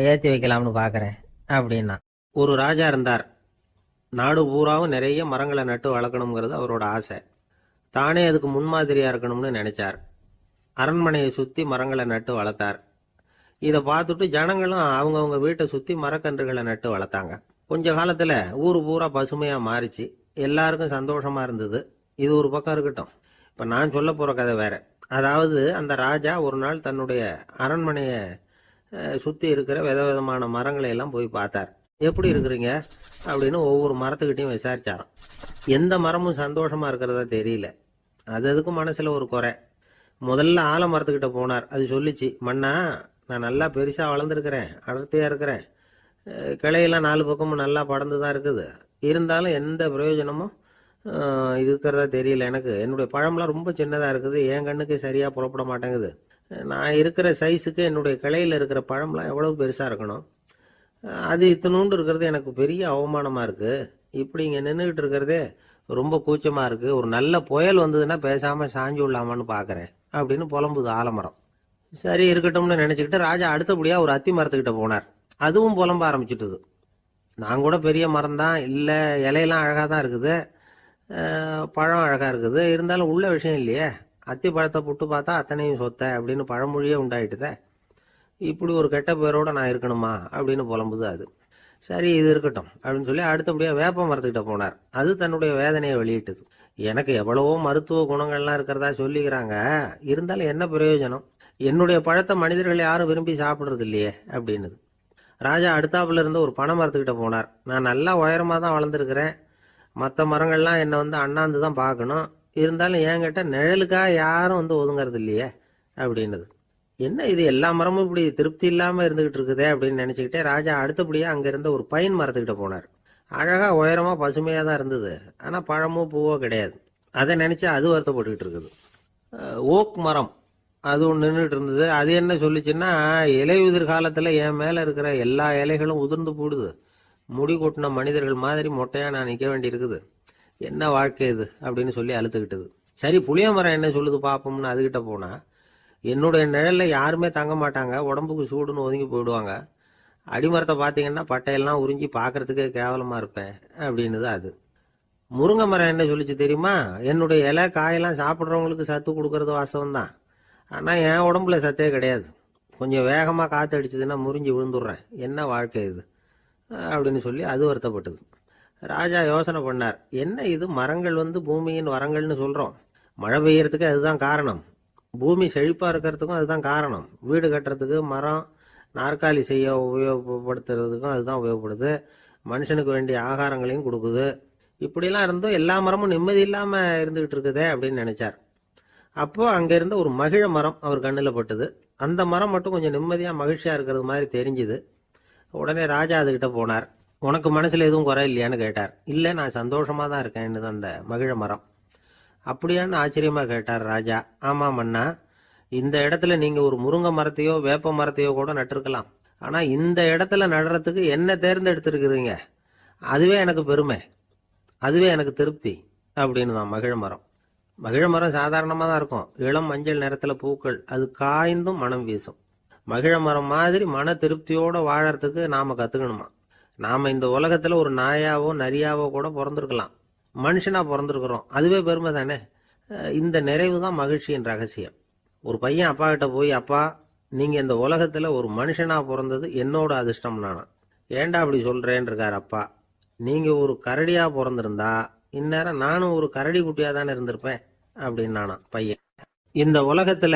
ஏற்றி வைக்கலாம்னு பார்க்குறேன் அப்படின்னா. ஒரு ராஜா இருந்தார். நாடு பூராவும் நிறைய மரங்களை நட்டு வளர்க்கணுங்கிறது அவரோட ஆசை. தானே அதுக்கு முன்மாதிரியா இருக்கணும்னு நினைச்சார். அரண்மனையை சுற்றி மரங்களை நட்டு வளர்த்தார். இதை பார்த்துட்டு ஜனங்களும் அவங்கவுங்க வீட்டை சுற்றி மரக்கன்றுகளை நட்டு வளர்த்தாங்க. கொஞ்ச காலத்தில் ஊர் பூரா பசுமையாக மாறிச்சு. எல்லாருக்கும் சந்தோஷமா இருந்தது. இது ஒரு பக்கம் இருக்கட்டும். இப்போ நான் சொல்ல போகிற கதை வேற. அதாவது அந்த ராஜா ஒரு நாள் தன்னுடைய அரண்மனையை சுற்றி இருக்கிற விதவிதமான மரங்களை எல்லாம் போய் பார்த்தார். எப்படி இருக்கிறீங்க அப்படின்னு ஒவ்வொரு மரத்துக்கிட்டையும் விசாரிச்சாராம். எந்த மரமும் சந்தோஷமா இருக்கிறதா தெரியல. அதுக்கு மனசுல ஒரு குறை. முதல்ல ஆலமரத்துக்கிட்ட போனார். அது சொல்லிச்சு, மண்ணா, நான் நல்லா பெருசா வளர்ந்துருக்கிறேன், அடர்த்தியா இருக்கிறேன், கிளையெல்லாம் 4 பக்கமும் நல்லா படர்ந்து தான் இருக்குது, இருந்தாலும் எந்த பிரயோஜனமும் இருக்கிறதா தெரியல. எனக்கு என்னுடைய பழம்லாம் ரொம்ப சின்னதா இருக்குது, என் கண்ணுக்கு சரியா புறப்பட மாட்டேங்குது. நான் இருக்கிற சைஸுக்கு என்னுடைய கிளையில இருக்கிற பழம்லாம் எவ்வளவு பெருசா இருக்கணும், அது இத்தினூண்டு இருக்கிறது எனக்கு பெரிய அவமானமா இருக்கு. இப்படி இங்க நின்றுகிட்டு இருக்கிறதே ரொம்ப கூச்சமா இருக்கு. ஒரு நல்ல புயல் வந்ததுன்னா பேசாம சாஞ்சு விடலாமான்னு பாக்குறேன் அப்படின்னு புலம்புது ஆலமரம். சரி, இருக்கட்டும்னு நினைச்சுக்கிட்டு ராஜா அடுத்தபடியா ஒரு அத்தி மரத்துக்கிட்ட போனார். அதுவும் புலம்ப ஆரம்பிச்சுட்டுது. நான் கூட பெரிய மரம் தான், இல்ல இலையெல்லாம் அழகா தான் இருக்குது, பழம் அழகா இருக்குது, இருந்தாலும் உள்ள விஷயம் இல்லையே, அத்தி பழத்தை புட்டு பார்த்தா அத்தனையும் சொத்த அப்படின்னு பழமொழியே உண்டாயிட்டுதே. இப்படி ஒரு கெட்ட பேரோட நான் இருக்கணுமா அப்படின்னு புலம்புது அது. சரி, இது இருக்கட்டும் அப்படின்னு சொல்லி அடுத்தபடியா வேப்ப மரத்துக்கிட்ட போனார். அது தன்னுடைய வேதனையை வெளியிட்டது. எனக்கு எவ்வளவோ மருத்துவ குணங்கள்லாம் இருக்கிறதா சொல்லிக்கிறாங்க, இருந்தாலும் என்ன பிரயோஜனம், என்னுடைய பழத்தை மனிதர்கள் யாரும் விரும்பி சாப்பிடுறது இல்லையே அப்படின்னுது. ராஜா அடுத்தாப்புல இருந்து ஒரு பனை மரத்துக்கிட்ட போனார். நான் நல்லா உயரமா தான் வளர்ந்துருக்கிறேன், மற்ற மரங்கள்லாம் என்னை வந்து அண்ணாந்து தான் பார்க்கணும், இருந்தாலும் என்கிட்ட நிழலுக்காக யாரும் வந்து ஒதுங்கிறது இல்லையே அப்படின்னுது. என்ன இது, எல்லா மரமும் இப்படி திருப்தி இல்லாம இருந்துகிட்டு இருக்குதே அப்படின்னு நினைச்சுக்கிட்டே ராஜா அடுத்தபடியா அங்க இருந்த ஒரு பைன் மரத்துக்கிட்ட போனார். அழகா உயரமா பசுமையா தான் இருந்தது, ஆனா பழமோ பூவோ கிடையாது. அதை நினைச்சு அது வருத்தப்பட்டுக்கிட்டு இருக்குது. ஓக் மரம் அது ஒன்று நின்றுட்டு இருந்தது. அது என்ன சொல்லிச்சுன்னா, இலையுதிர் காலத்துல என் மேல இருக்கிற எல்லா இலைகளும் உதிர்ந்து போடுது, முடி கொட்டின மனிதர்கள் மாதிரி மொட்டையா நான் நிக்க வேண்டி இருக்குது, என்ன வாழ்க்கை இது அப்படின்னு சொல்லி அழுத்துக்கிட்டது. சரி, புளிய மரம் என்ன சொல்லுது பாப்போம்னு அதுகிட்ட போனா, என்னுடைய நிழல்ல யாருமே தங்க மாட்டாங்க, உடம்புக்கு சூடுன்னு ஒதுங்கி போயிடுவாங்க, அடிமரத்தை பார்த்தீங்கன்னா பட்டையெல்லாம் உறிஞ்சி பார்க்கறதுக்கே கேவலமா இருப்பேன் அப்படின்னுது அது. முருங்கை மரம் என்ன சொல்லிச்சு தெரியுமா, என்னுடைய இலை காயெல்லாம் சாப்பிட்றவங்களுக்கு சத்து கொடுக்கறது வாசம் தான், ஆனா என் உடம்புல சத்தே கிடையாது, கொஞ்சம் வேகமா காத்து அடிச்சதுன்னா முறிஞ்சி விழுந்துடுறேன், என்ன வாழ்க்கை இது அப்படின்னு சொல்லி அது வருத்தப்பட்டது. ராஜா யோசனை பண்ணார். என்ன இது, மரங்கள் வந்து பூமியின் வரங்கள்னு சொல்றோம், மழை பெய்யறதுக்கு அதுதான் காரணம், பூமி செழிப்பா இருக்கிறதுக்கும் அதுதான் காரணம், வீடு கட்டுறதுக்கு மரம், நாற்காலி செய்ய உபயோகப்படுத்துறதுக்கும் அதுதான் உபயோகப்படுது, மனுஷனுக்கு வேண்டிய ஆகாரங்களையும் கொடுக்குது, இப்படிலாம் இருந்தும் எல்லா மரமும் நிம்மதி இல்லாம இருந்துகிட்டு இருக்குதே அப்படின்னு நினைச்சார். அப்போ அங்க இருந்த ஒரு மகிழ மரம் அவர் கண்ணுல பட்டுது. அந்த மரம் மட்டும் கொஞ்சம் நிம்மதியா மகிழ்ச்சியா இருக்கிறது மாதிரி தெரிஞ்சுது. உடனே ராஜா அதுகிட்ட போனார். உனக்கு மனசுல எதுவும் குறை இல்லையான்னு கேட்டார். இல்ல, நான் சந்தோஷமா தான் இருக்கேன்னு அந்த மகிழ மரம். அப்படியான்னு ஆச்சரியமா கேட்டார் ராஜா. ஆமா மன்னா, இந்த இடத்துல நீங்க ஒரு முருங்கை மரத்தையோ வேப்ப மரத்தையோ கூட நட்டிருக்கலாம், ஆனா இந்த இடத்துல நடுறதுக்கு என்ன தேர்ந்தெடுத்திருக்கிறீங்க, அதுவே எனக்கு பெருமை, அதுவே எனக்கு திருப்தி அப்படின்னு தான் மகிழ மரம். மகிழ மரம் சாதாரணமா தான் இருக்கும், இளம் மஞ்சள் நிறத்துல பூக்கள், அது காய்ந்தும் மனம் வீசும். மகிழ மரம் மாதிரி மன திருப்தியோட வாழறதுக்கு நாம கத்துக்கணுமா. நாம இந்த உலகத்துல ஒரு நாயாவோ நரியாவோ கூட பிறந்திருக்கலாம், மனுஷனா பிறந்திருக்கிறோம், அதுவே பெருமை தானே. இந்த நிறைவு தான் மகிழ்ச்சியின் ரகசியம். ஒரு பையன் அப்பா கிட்ட போய், அப்பா, நீங்க இந்த உலகத்துல ஒரு மனுஷனா பிறந்தது என்னோட அதிர்ஷ்டம் நானா. ஏண்டா அப்படி சொல்றேன்னு இருக்காரு அப்பா. நீங்க ஒரு கரடியா பிறந்திருந்தா இந்நேரம் நானும் ஒரு கரடி குட்டியா தானே இருந்திருப்பேன் அப்படின்னு நானா பையன். இந்த உலகத்துல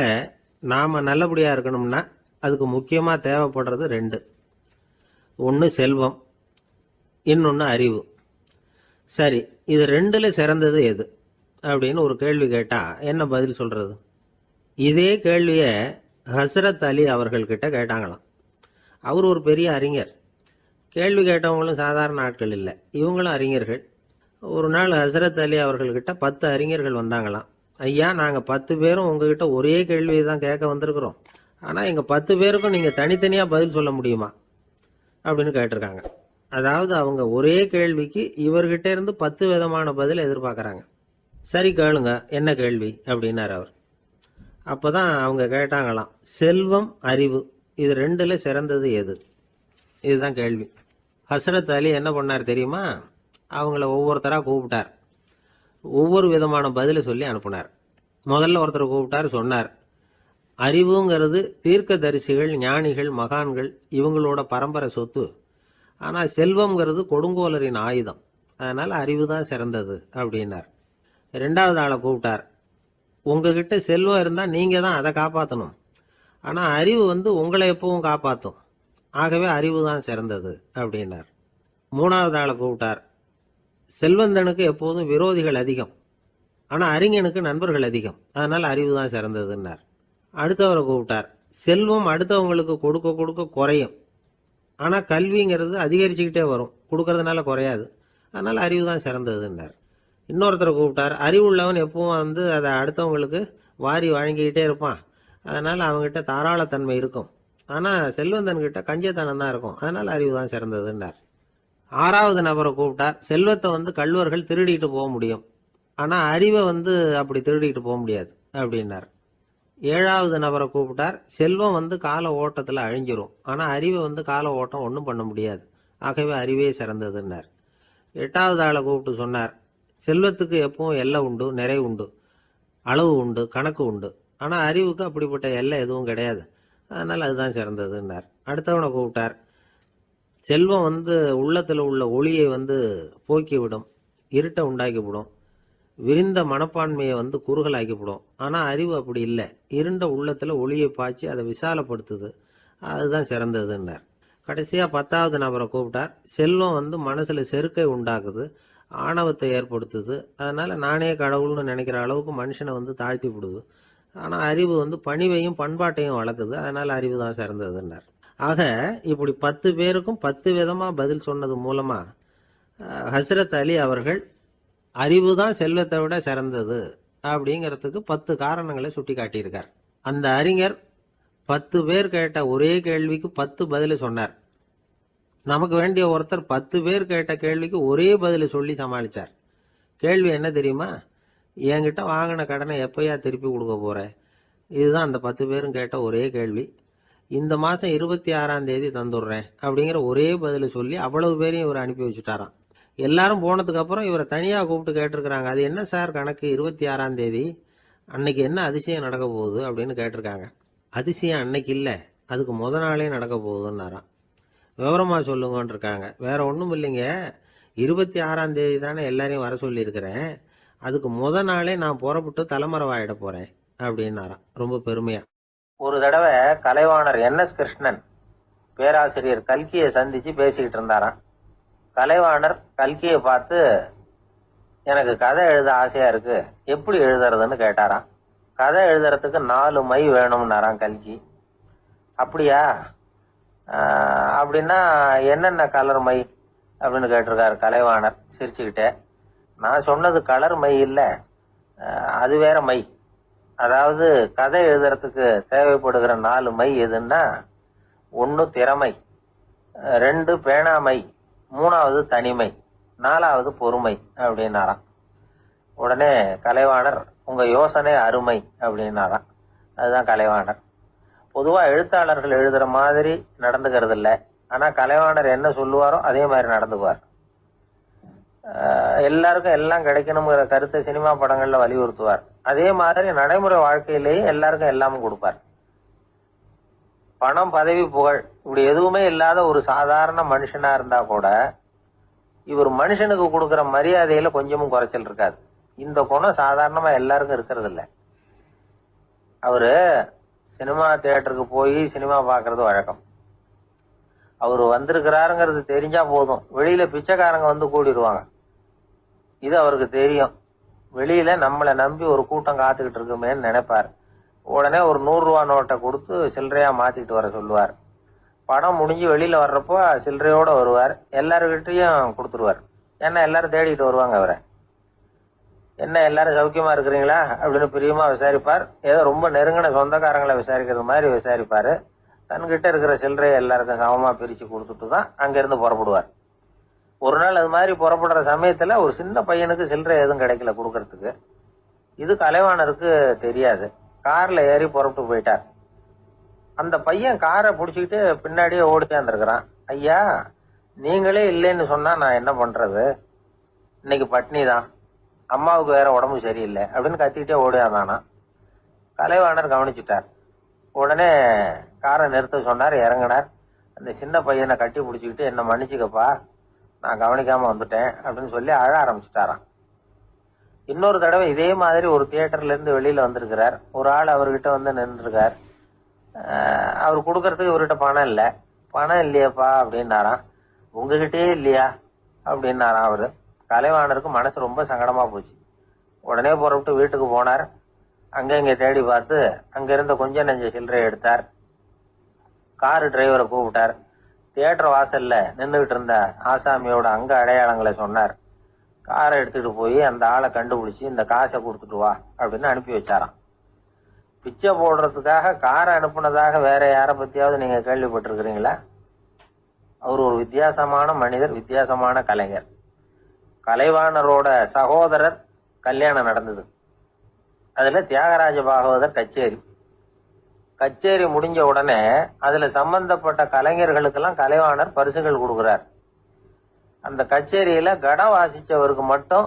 நாம நல்லபடியா இருக்கணும்னா அதுக்கு முக்கியமா தேவைப்படுறது 2. ஒன்னு செல்வம், இன்னொன்னு அறிவு. சரி, இது 2ல சிறந்தது எது அப்படின்னு ஒரு கேள்வி கேட்டா என்ன பதில் சொல்றது? இதே கேள்விய ஹஸ்ரத் அலி அவர்கள்கிட்ட கேட்டாங்களாம். அவர் ஒரு பெரிய அறிஞர். கேள்வி கேட்டவங்களும் சாதாரண ஆட்கள் இல்லை, இவங்களும் அறிஞர்கள். ஒரு நாள் ஹஸ்ரத் அலி அவர்கள்கிட்ட 10 அறிஞர்கள் வந்தாங்களாம். ஐயா, நாங்கள் 10 பேரும் உங்ககிட்ட ஒரே கேள்வியை தான் கேட்க வந்திருக்கிறோம். ஆனால் எங்கள் 10 பேருக்கும் நீங்கள் தனித்தனியாக பதில் சொல்ல முடியுமா அப்படின்னு கேட்டிருக்காங்க. அதாவது அவங்க ஒரே கேள்விக்கு இவர்கிட்ட இருந்து 10 விதமான பதில் எதிர்பார்க்குறாங்க. சரி கேளுங்க, என்ன கேள்வி அப்படின்னார் அவர். அப்போதான் அவங்க கேட்டாங்களாம், செல்வம் அறிவு இது ரெண்டுல சிறந்தது எது? இதுதான் கேள்வி. ஹஸ்ரத் அலி என்ன பண்ணார் தெரியுமா? அவங்கள ஒவ்வொருத்தராக கூப்பிட்டார். ஒவ்வொரு விதமான பதிலை சொல்லி அனுப்புனார். முதல்ல ஒருத்தரை கூப்பிட்டார், சொன்னார், அறிவுங்கிறது தீர்க்கதரிசிகள், ஞானிகள், மகான்கள் இவங்களோட பரம்பரை சொத்து. ஆனால் செல்வம்ங்கிறது கொடுங்கோலரின் ஆயுதம். அதனால் அறிவு தான் சிறந்தது அப்படின்னார். ரெண்டாவது ஆளை கூப்பிட்டார். உங்ககிட்ட செல்வம் இருந்தால் நீங்கள் தான் அதை காப்பாற்றணும். ஆனால் அறிவு உங்களை எப்பவும் காப்பாற்றும். ஆகவே அறிவு தான் சிறந்தது அப்படின்னார். மூணாவது ஆளை கூப்பிட்டார். செல்வந்தனுக்கு எப்போதும் விரோதிகள் அதிகம், ஆனால் அறிஞனுக்கு நண்பர்கள் அதிகம். அதனால் அறிவு தான் சிறந்ததுன்னார். அடுத்தவரை கூப்பிட்டார். செல்வம் அடுத்தவங்களுக்கு கொடுக்க கொடுக்க குறையும், ஆனால் கல்விங்கிறது அதிகரிச்சுக்கிட்டே வரும், கொடுக்கறதுனால குறையாது. அதனால் அறிவு தான் சிறந்ததுன்னார். இன்னொருத்தரை கூப்பிட்டார். அறிவுள்ளவன் எப்பவும் அதை அடுத்தவங்களுக்கு வாரி வழங்கிக்கிட்டே இருப்பான். அதனால் அவங்ககிட்ட தாராளத்தன்மை இருக்கும். ஆனால் செல்வந்தன்கிட்ட கஞ்சத்தனம் தான் இருக்கும். அதனால் அறிவு தான் சிறந்ததுன்னார். ஆறாவது நபரை கூப்பிட்டார். செல்வத்தை கள்வர்கள் திருடிட்டு போக முடியும், ஆனால் அறிவை அப்படி திருடிட்டு போக முடியாது அப்படின்னார். ஏழாவது நபரை கூப்பிட்டார். செல்வம் கால ஓட்டத்தில் அழிஞ்சிரும், ஆனால் அறிவை கால ஓட்டம் ஒன்றும் பண்ண முடியாது. ஆகவே அறிவே சிறந்ததுன்னார். எட்டாவது ஆளை கூப்பிட்டு சொன்னார், செல்வத்துக்கு எப்பவும் எல்லை உண்டு, நிறை உண்டு, அளவு உண்டு, கணக்கு உண்டு. ஆனால் அறிவுக்கு அப்படிப்பட்ட எல்லை எதுவும் கிடையாது. அதனால் அதுதான் சிறந்ததுன்னார். அடுத்தவனை கூப்பிட்டார். செல்வம் உள்ளத்தில் உள்ள ஒளியை போக்கிவிடும், இருட்டை உண்டாக்கிவிடும், விரிந்த மனப்பான்மையை குறுகலாக்கிவிடும். ஆனால் அறிவு அப்படி இல்லை, இருண்ட உள்ளத்தில் ஒளியை பாய்ச்சி அதை விசாலப்படுத்துது. அதுதான் சிறந்ததுன்னார். கடைசியாக 10வது நபரை கூப்பிட்டார். செல்வம் மனசில் செருக்கை உண்டாக்குது, ஆணவத்தை ஏற்படுத்துது. அதனால் நானே கடவுள்னு நினைக்கிற அளவுக்கு மனுஷனை தாழ்த்தி விடுது. ஆனால் அறிவு பணிவையும் பண்பாட்டையும் வளர்க்குது. அதனால் அறிவு தான் சிறந்ததுன்னார். ஆக இப்படி 10 பேருக்கும் 10 விதமாக பதில் சொன்னது மூலமாக ஹஸ்ரத் அலி அவர்கள் அறிவு தான் செல்வத்தை விட சிறந்தது அப்படிங்கிறதுக்கு 10 காரணங்களை சுட்டி காட்டியிருக்கார். அந்த அறிஞர் 10 பேர் கேட்ட ஒரே கேள்விக்கு 10 பதில் சொன்னார். நமக்கு வேண்டிய ஒருத்தர் 10 பேர் கேட்ட கேள்விக்கு ஒரே பதில் சொல்லி சமாளித்தார். கேள்வி என்ன தெரியுமா? என்கிட்ட வாங்கின கடனை எப்பயா திருப்பி கொடுக்க போற? இதுதான் அந்த 10 பேரும் கேட்ட ஒரே கேள்வி. இந்த மாதம் 26ஆம் தேதி தந்துடுறேன் அப்படிங்கிற ஒரே பதில் சொல்லி அவ்வளவு பேரையும் இவர் அனுப்பி வச்சுட்டாராம். எல்லாரும் போனதுக்கு அப்புறம் இவரை தனியாக கூப்பிட்டு கேட்டிருக்கிறாங்க. அது என்ன சார் கணக்கு, 26ஆம் தேதி அன்னைக்கு என்ன அதிசயம் நடக்க போகுது அப்படின்னு கேட்டிருக்காங்க. அதிசயம் அன்னைக்கு இல்லை, அதுக்கு முத நாளே நடக்க போகுதுன்னாராம். விவரமாக சொல்லுங்கன்னு இருக்காங்க. வேற ஒன்றும் இல்லைங்க, 26ஆம் தேதி தானே எல்லாரையும் வர சொல்லியிருக்கிறேன், அதுக்கு முத நாளே நான் புறப்பட்டு தலைமறைவாயிட போறேன் அப்படின்னாராம் ரொம்ப பெருமையா. ஒரு தடவை கலைவாணர் NS கிருஷ்ணன் பேராசிரியர் கல்கியை சந்திச்சு பேசிக்கிட்டு இருந்தாராம். கலைவாணர் கல்கியை பார்த்து, எனக்கு கதை எழுத ஆசையா இருக்கு, எப்படி எழுதுறதுன்னு கேட்டாராம். கதை எழுதுறதுக்கு 4 மை வேணும்னாராம் கல்கி. அப்படியா, அப்படின்னா என்னென்ன கலர் மை அப்படின்னு கேட்டிருக்காரு கலைவாணர் சிரிச்சுக்கிட்டே. நான் சொன்னது கலர் மை இல்லை, அது வேற மை. அதாவது கதை எழுதுறதுக்கு தேவைப்படுகிற 4 மை எதுன்னா, 1 திறமை, 2 பேணாமை, 3வது தனிமை, 4வது பொறுமை அப்படின்னாராம். உடனே கலைவாணர், உங்க யோசனை அருமை அப்படின்னாராம். அதுதான் கலைவாணர். பொதுவா எழுத்தாளர்கள் எழுதுற மாதிரி நடந்துக்கிறது இல்லை, ஆனா கலைவாணர் என்ன சொல்லுவாரோ அதே மாதிரி நடந்துக்குவார். எல்லாருக்கும் எல்லாம் கிடைக்கணுங்கிற கருத்தை சினிமா படங்கள்ல வலியுறுத்துவார். அதே மாதிரி நடைமுறை வாழ்க்கையிலேயே எல்லாருக்கும் எல்லாமும் கொடுப்பார். பணம், பதவி, புகழ் இப்படி எதுவுமே இல்லாத ஒரு சாதாரண மனுஷனா இருந்தா கூட இவர் மனுஷனுக்கு கொடுக்குற மரியாதையில கொஞ்சமும் குறைச்சல் இருக்காது. இந்த குணம் சாதாரணமா எல்லாருக்கும் இருக்கிறது இல்லை. அவரு சினிமா தியேட்டருக்கு போய் சினிமா பாக்குறது வழக்கம். அவரு வந்திருக்கிறாருங்கிறது தெரிஞ்சா போதும், வெளியில பிச்சைக்காரங்க கூடிடுவாங்க. இது அவருக்கு தெரியும். வெளியில நம்மளை நம்பி ஒரு கூட்டம் காத்துக்கிட்டு இருக்குமேன்னு நினைப்பார். உடனே ஒரு 100 ரூபா நோட்டை கொடுத்து சில்லறையா மாத்திட்டு வர சொல்லுவார். படம் முடிஞ்சு வெளியில வர்றப்போ சில்லறையோட வருவார். எல்லாருக்கிட்டையும் கொடுத்துருவார். ஏன்னா எல்லாரும் தேடிட்டு வருவாங்க அவரை. என்ன எல்லாரும் சௌக்கியமா இருக்கிறீங்களா அப்படின்னு பிரியமா விசாரிப்பார். ஏதோ ரொம்ப நெருங்கின சொந்தக்காரங்களை விசாரிக்கிறது மாதிரி விசாரிப்பாரு. தன்கிட்ட இருக்கிற சில்லறையை எல்லாருக்கும் சமமா பிரிச்சு கொடுத்துட்டு தான் அங்கிருந்து புறப்படுவார். ஒரு நாள் அது மாதிரி புறப்படுற சமயத்துல ஒரு சின்ன பையனுக்கு சில்லறை எதுவும் கிடைக்கல கொடுக்கறதுக்கு. இது கலைவாணருக்கு தெரியாது. கார்ல ஏறி புறப்பட்டு போயிட்டார். அந்த பையன் காரை பிடிச்சிக்கிட்டு பின்னாடியே ஓடிச்சாந்துருக்கிறான். ஐயா, நீங்களே இல்லைன்னு சொன்னா நான் என்ன பண்றது? இன்னைக்கு பட்னி தான், அம்மாவுக்கு வேற உடம்பு சரியில்லை அப்படின்னு கத்திக்கிட்டே ஓடியாந்தானா. கலைவாணர் கவனிச்சுட்டார். உடனே காரை நிறுத்த சொன்னார். இறங்கினார். அந்த சின்ன பையனை கட்டி பிடிச்சிக்கிட்டு என்ன மன்னிச்சுக்கப்பா, நான் கவனிக்காம வந்துட்டேன் அப்படின்னு சொல்லி அழ ஆரம்பிச்சுட்டாராம். இன்னொரு தடவை இதே மாதிரி ஒரு தியேட்டர்ல இருந்து வெளியில வந்திருக்கிறார். ஒரு ஆள் அவர்கிட்ட வந்து நின்றுருக்கார். அவர் கொடுக்கறதுக்கு இவர்கிட்ட பணம் இல்லை. பணம் இல்லையாப்பா அப்படின்னாராம். உங்ககிட்டயே இல்லையா அப்படின்னாராம் அவரு. கலைவாணருக்கு மனசு ரொம்ப சங்கடமா போச்சு. உடனே புறப்பட்டு வீட்டுக்கு போனார். அங்க இங்க தேடி பார்த்து அங்க இருந்த கொஞ்சம் நெஞ்ச சில்லறை எடுத்தார். காரு டிரைவரை கூப்பிட்டார். தியேட்டர் வாசல்ல நின்றுகிட்டு இருந்த ஆசாமியோட அங்க அடையாளங்களை சொன்னார். காரை எடுத்துட்டு போய் அந்த ஆளை கண்டுபிடிச்சு இந்த காசை கொடுத்துட்டு வா அப்படின்னு அனுப்பி வச்சாராம். பிச்சை போடுறதுக்காக காரை அனுப்புனதாக வேற யாரை பத்தியாவது நீங்க கேள்விப்பட்டிருக்கிறீங்களா? அவர் ஒரு வித்தியாசமான மனிதர், வித்தியாசமான கலைஞர். கலைவாணரோட சகோதரர் கல்யாணம் நடந்தது. அதுல தியாகராஜ பாகவதர் கச்சேரி முடிஞ்ச உடனே அதுல சம்பந்தப்பட்ட கலைஞர்களுக்கெல்லாம் கலைவாணர் பரிசுகள் கொடுக்கிறார். அந்த கச்சேரியில கடம் வாசிச்சவருக்கு மட்டும்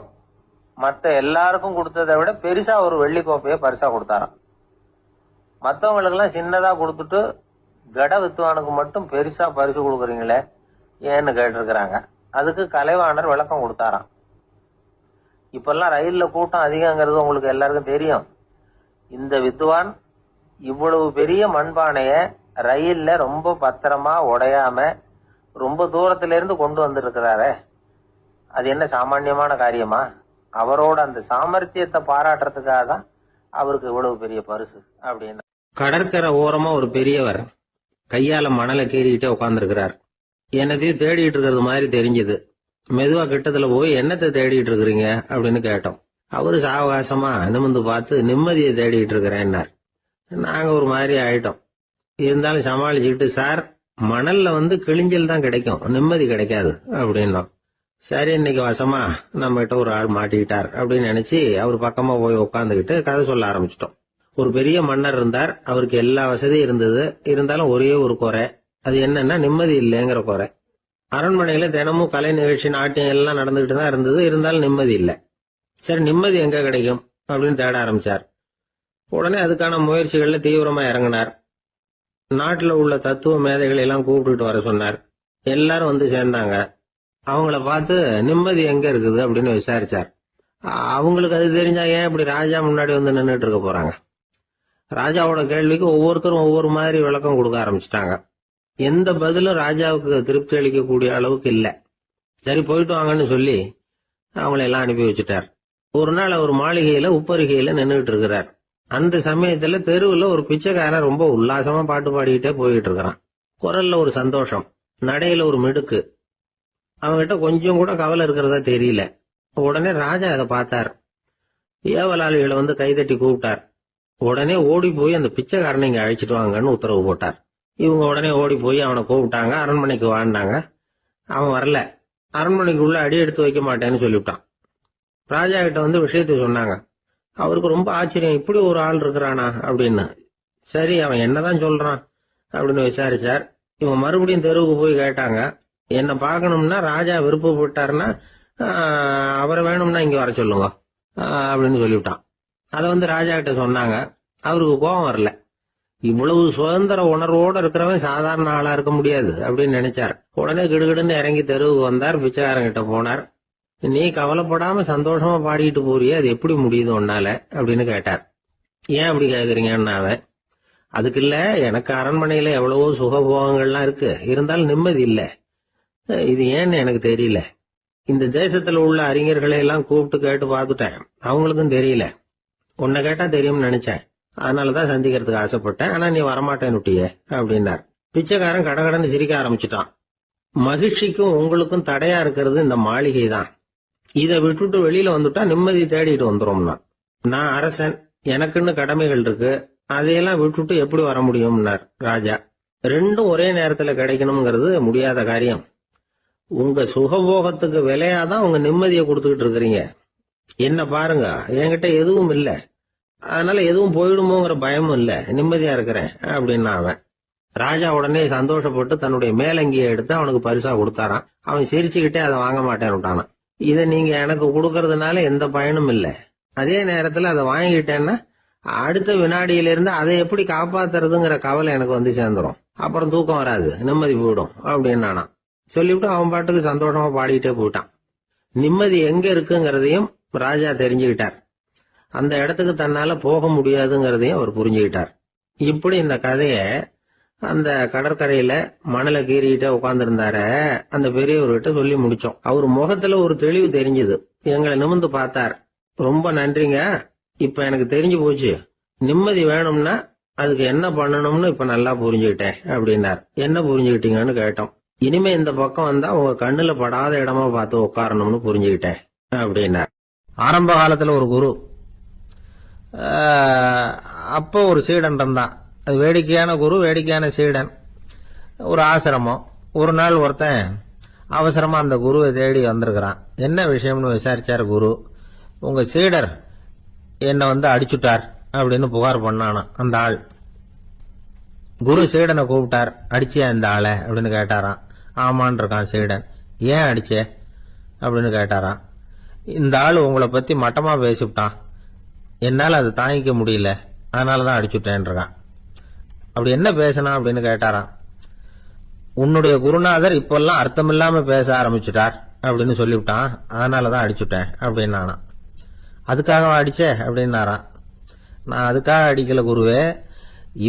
மத்த எல்லாருக்கும் கொடுத்ததை விட பெருசா ஒரு வெள்ளி கோப்பையை பரிசா கொடுத்தாராம். மற்றவங்களுக்கு எல்லாம் சின்னதா கொடுத்துட்டு கட வித்துவானுக்கு மட்டும் பெருசா பரிசு கொடுக்குறீங்களே ஏன்னு கேட்டிருக்கிறாங்க. அதுக்கு கலைவாணர் விளக்கம் கொடுத்தாராம். இப்பெல்லாம் ரயில்ல கூட்டம் அதிகங்கிறது உங்களுக்கு எல்லாருக்கும் தெரியும். இந்த வித்துவான் இவ்வளவு பெரிய மண்பானைய ரயில்ல ரொம்ப பத்திரமா உடையாம ரொம்ப தூரத்துல இருந்து கொண்டு வந்திருக்கிறாரே, அது என்ன சாமான்யமான காரியமா? அவரோட அந்த சாமர்த்தியத்தை பாராட்டுறதுக்காக தான் அவருக்கு இவ்வளவு பெரிய பரிசு அப்படின்னு. கடற்கரை ஓரமா ஒரு பெரியவர் கையால மணலை கீறிக்கிட்டே உட்காந்துருக்கிறார். என்னத்தையும் தேடிட்டு இருக்கிறது மாதிரி தெரிஞ்சது. மெதுவா கிட்டத்துல போய் என்னத்தை தேடிட்டு இருக்கிறீங்க அப்படின்னு கேட்டோம். அவரு சாவகாசமா நிமிந்து பார்த்து நிம்மதியை தேடிட்டு இருக்கிறேன்னார். நாங்க ஒரு மாதிரி ஆயிட்டோம். இருந்தாலும் சமாளிச்சுக்கிட்டு, சார் மணல்ல கிழிஞ்சல் தான் கிடைக்கும், நிம்மதி கிடைக்காது அப்படின்னோம். சரி, இன்னைக்கு வசமா நம்ம கிட்ட ஒரு ஆள் மாட்டிக்கிட்டார் அப்படின்னு நினைச்சு அவர் பக்கமா போய் உட்காந்துக்கிட்டு கதை சொல்ல ஆரம்பிச்சிட்டோம். ஒரு பெரிய மன்னர் இருந்தார். அவருக்கு எல்லா வசதியும் இருந்தது. இருந்தாலும் ஒரே ஒரு குறை. அது என்னன்னா நிம்மதி இல்லைங்கிற குறை. அரண்மனையில தினமும் கலை நிகழ்ச்சி, நாட்டியம் எல்லாம் நடந்துகிட்டு தான் இருந்தது. இருந்தாலும் நிம்மதி இல்லை. சரி, நிம்மதி எங்க கிடைக்கும் அப்படின்னு தேட ஆரம்பிச்சார். உடனே அதுக்கான முயற்சிகள்ல தீவிரமா இறங்கினார். நாட்டுல உள்ள தத்துவ மேதைகளை எல்லாம் கூப்பிட்டுட்டு வர சொன்னார். எல்லாரும் வந்து சேர்ந்தாங்க. அவங்கள பார்த்து நிம்மதி எங்க இருக்குது அப்படின்னு விசாரிச்சார். அவங்களுக்கு அது தெரிஞ்சா ஏன் இப்படி ராஜா முன்னாடி வந்து நின்றுட்டு இருக்க போறாங்க? ராஜாவோட கேள்விக்கு ஒவ்வொருத்தரும் ஒவ்வொரு மாதிரி விளக்கம் கொடுக்க ஆரம்பிச்சிட்டாங்க. எந்த பதிலும் ராஜாவுக்கு திருப்தி அளிக்கக்கூடிய அளவுக்கு இல்ல. சரி, போயிட்டு வாங்கன்னு சொல்லி அவங்களை எல்லாம் அனுப்பி வச்சுட்டார். ஒரு நாள் அவர் மாளிகையில உப்பருகையில நின்றுட்டு இருக்கிறார். அந்த சமயத்துல தெருவுல ஒரு பிச்சைக்காரன் ரொம்ப உல்லாசமா பாட்டு பாடிக்கிட்டே போயிட்டு இருக்கிறான். குரல்ல ஒரு சந்தோஷம், நடையில ஒரு மிடுக்கு. அவன்கிட்ட கொஞ்சம் கூட கவலை இருக்கிறதா தெரியல. உடனே ராஜா அதை பார்த்தார். ஏவலாளிகளை கைதட்டி கூப்பிட்டார். உடனே ஓடி போய் அந்த பிச்சைக்காரனை இங்க அழைச்சிட்டு வாங்கன்னு உத்தரவு போட்டார். இவங்க உடனே ஓடி போய் அவனை கூப்பிட்டாங்க. அரண்மனைக்கு வாழ்ந்தாங்க. அவன் வரல. அரண்மனைக்குள்ள அடி எடுத்து வைக்க மாட்டேன்னு சொல்லிவிட்டான். ராஜா கிட்ட விஷயத்தை சொன்னாங்க. அவருக்கு ரொம்ப ஆச்சரியம், இப்படி ஒரு ஆள் இருக்கிறானா அப்படின்னு. சரி, அவன் என்னதான் சொல்றான் அப்படின்னு விசாரிச்சார். இவன் மறுபடியும் தெருவுக்கு போய் கேட்டாங்க. என்ன பார்க்கணும்னா ராஜா விருப்பப்பட்டாருன்னா அவரை வேணும்னா இங்க வர சொல்லுங்க அப்படின்னு சொல்லிவிட்டான். அதை ராஜா கிட்ட சொன்னாங்க. அவருக்கு கோபம் வரல. இவ்வளவு சுதந்திர உணர்வோட இருக்கிறவன் சாதாரண ஆளா இருக்க முடியாது அப்படின்னு நினைச்சார். உடனே கிடுகிடுன்னு இறங்கி தெருவுக்கு வந்தார். பிச்சைக்காரங்கிட்ட போனார். நீ கவலைப்படாம சந்தோஷமா பாடிட்டு போறியே, அது எப்படி முடியுது உன்னால அப்படின்னு கேட்டார். ஏன் அப்படி கேக்குறீங்கன்னா அவன், அதுக்கு இல்ல, எனக்கு அரண்மனையில எவ்வளவோ சுகபோகங்கள்லாம் இருக்கு, இருந்தாலும் நிம்மதி இல்ல. இது ஏன்னு எனக்கு தெரியல. இந்த தேசத்துல உள்ள அறிஞர்களை எல்லாம் கூப்பிட்டு கேட்டு பார்த்துட்டேன், அவங்களுக்கும் தெரியல. உன்னை கேட்டா தெரியும்னு நினைச்சேன். அதனாலதான் சந்திக்கிறதுக்கு ஆசைப்பட்டேன். ஆனா நீ வரமாட்டேன்னுட்டியே அப்படின்னார். பிச்சைக்காரன் கடகடன்னு சிரிக்க ஆரம்பிச்சுட்டான். மகிழ்ச்சிக்கும் உங்களுக்கும் தடையா இருக்கிறது இந்த மாளிகை தான். இதை விட்டுட்டு வெளியில வந்துட்டா நிம்மதி தேடிட்டு வந்துரும்னா. நான் அரசன், எனக்குன்னு கடமைகள் இருக்கு, அதையெல்லாம் விட்டுட்டு எப்படி வர முடியும்னார் ராஜா. ரெண்டும் ஒரே நேரத்துல கிடைக்கணுங்கிறது முடியாத காரியம். உங்க சுகபோகத்துக்கு விலையாதான் உங்க நிம்மதியை கொடுத்துக்கிட்டு இருக்கிறீங்க. என்ன பாருங்க, என்கிட்ட எதுவும் இல்ல, அதனால எதுவும் போயிடுமோங்கிற பயமும் இல்ல, நிம்மதியா இருக்கிறேன் அப்படின்னா அவன். ராஜா உடனே சந்தோஷப்பட்டு தன்னுடைய மேலங்கியை எடுத்து அவனுக்கு பரிசா கொடுத்தாராம். அவன் சிரிச்சுக்கிட்டே அதை வாங்க மாட்டேன்னு விட்டானான். இதை நீங்க எனக்கு கொடுக்கறதுனால எந்த பயனும் இல்ல, அதே நேரத்துல அதை வாங்கிட்டேன்னா அடுத்த வினாடியிலிருந்து அதை எப்படி காப்பாத்துறதுங்கிற கவலை எனக்கு வந்து சேர்ந்துரும், அப்புறம் தூக்கம் வராது, நிம்மதி போயிடும் அப்படின்னு சொல்லிவிட்டு அவன் பாட்டுக்கு சந்தோஷமா பாடிக்கிட்டே போயிட்டான். நிம்மதி எங்க இருக்குங்கிறதையும் ராஜா தெரிஞ்சுக்கிட்டார். அந்த இடத்துக்கு தன்னால போக முடியாதுங்கிறதையும் அவர் புரிஞ்சுக்கிட்டார். இப்படி இந்த கதைய அந்த கடற்கரையில மணலை கீறிக்கிட்டே உட்கார்ந்துருந்தார அந்த பெரியவர்கிட்ட சொல்லி முடிச்சோம். அவர் முகத்துல ஒரு தெளிவு தெரிஞ்சது. எங்களை நிமிர்ந்து பார்த்தார். ரொம்ப நன்றிங்க, இப்ப எனக்கு தெரிஞ்சு போச்சு, நிம்மதி வேணும்னா அதுக்கு என்ன பண்ணணும்னு இப்ப நல்லா புரிஞ்சுக்கிட்டேன் அப்படின்னார். என்ன புரிஞ்சுக்கிட்டீங்கன்னு கேட்டோம். இனிமே இந்த பக்கம் வந்தா உங்க கண்ணுல படாத இடமா பார்த்து உட்காரணும்னு புரிஞ்சுக்கிட்டேன் அப்படின்னார். ஆரம்ப காலத்துல ஒரு குரு, அப்போ ஒரு சீடன் இருந்தான். அது வேடிக்கையான குரு, வேடிக்கையான சீடன். ஒரு ஆசிரமம். ஒரு நாள் ஒருத்தன் அவசரமா அந்த குருவை தேடி வந்திருக்கிறான். என்ன விஷயம்னு விசாரிச்சார் குரு. உங்க சீடர் என்னை அடிச்சுட்டார் அப்படின்னு புகார் பண்ணானா அந்த ஆள். குரு சீடனை கூப்பிட்டார். அடிச்சியா இந்த ஆளை அப்படின்னு கேட்டாராம். ஆமான் இருக்கான் சீடன். ஏன் அடிச்சே அப்படின்னு கேட்டாராம். இந்த ஆள் உங்களை பத்தி மட்டமா பேசிவிட்டான், என்னால அதை தாங்கிக்க முடியல, அதனாலதான் அடிச்சுட்டேன் இருக்கான். அப்படி என்ன பேசினா அப்படின்னு கேட்டாராம். உன்னுடைய குருநாதர் இப்பெல்லாம் அர்த்தமில்லாம பேச ஆரம்பிச்சுட்டார் அப்படின்னு சொல்லிவிட்டான், அதனாலதான் அடிச்சுட்டேன் அப்படின்னு நானா. அதுக்காக அடிச்சே அப்படின்னாராம். நான் அதுக்காக அடிக்கல குருவே,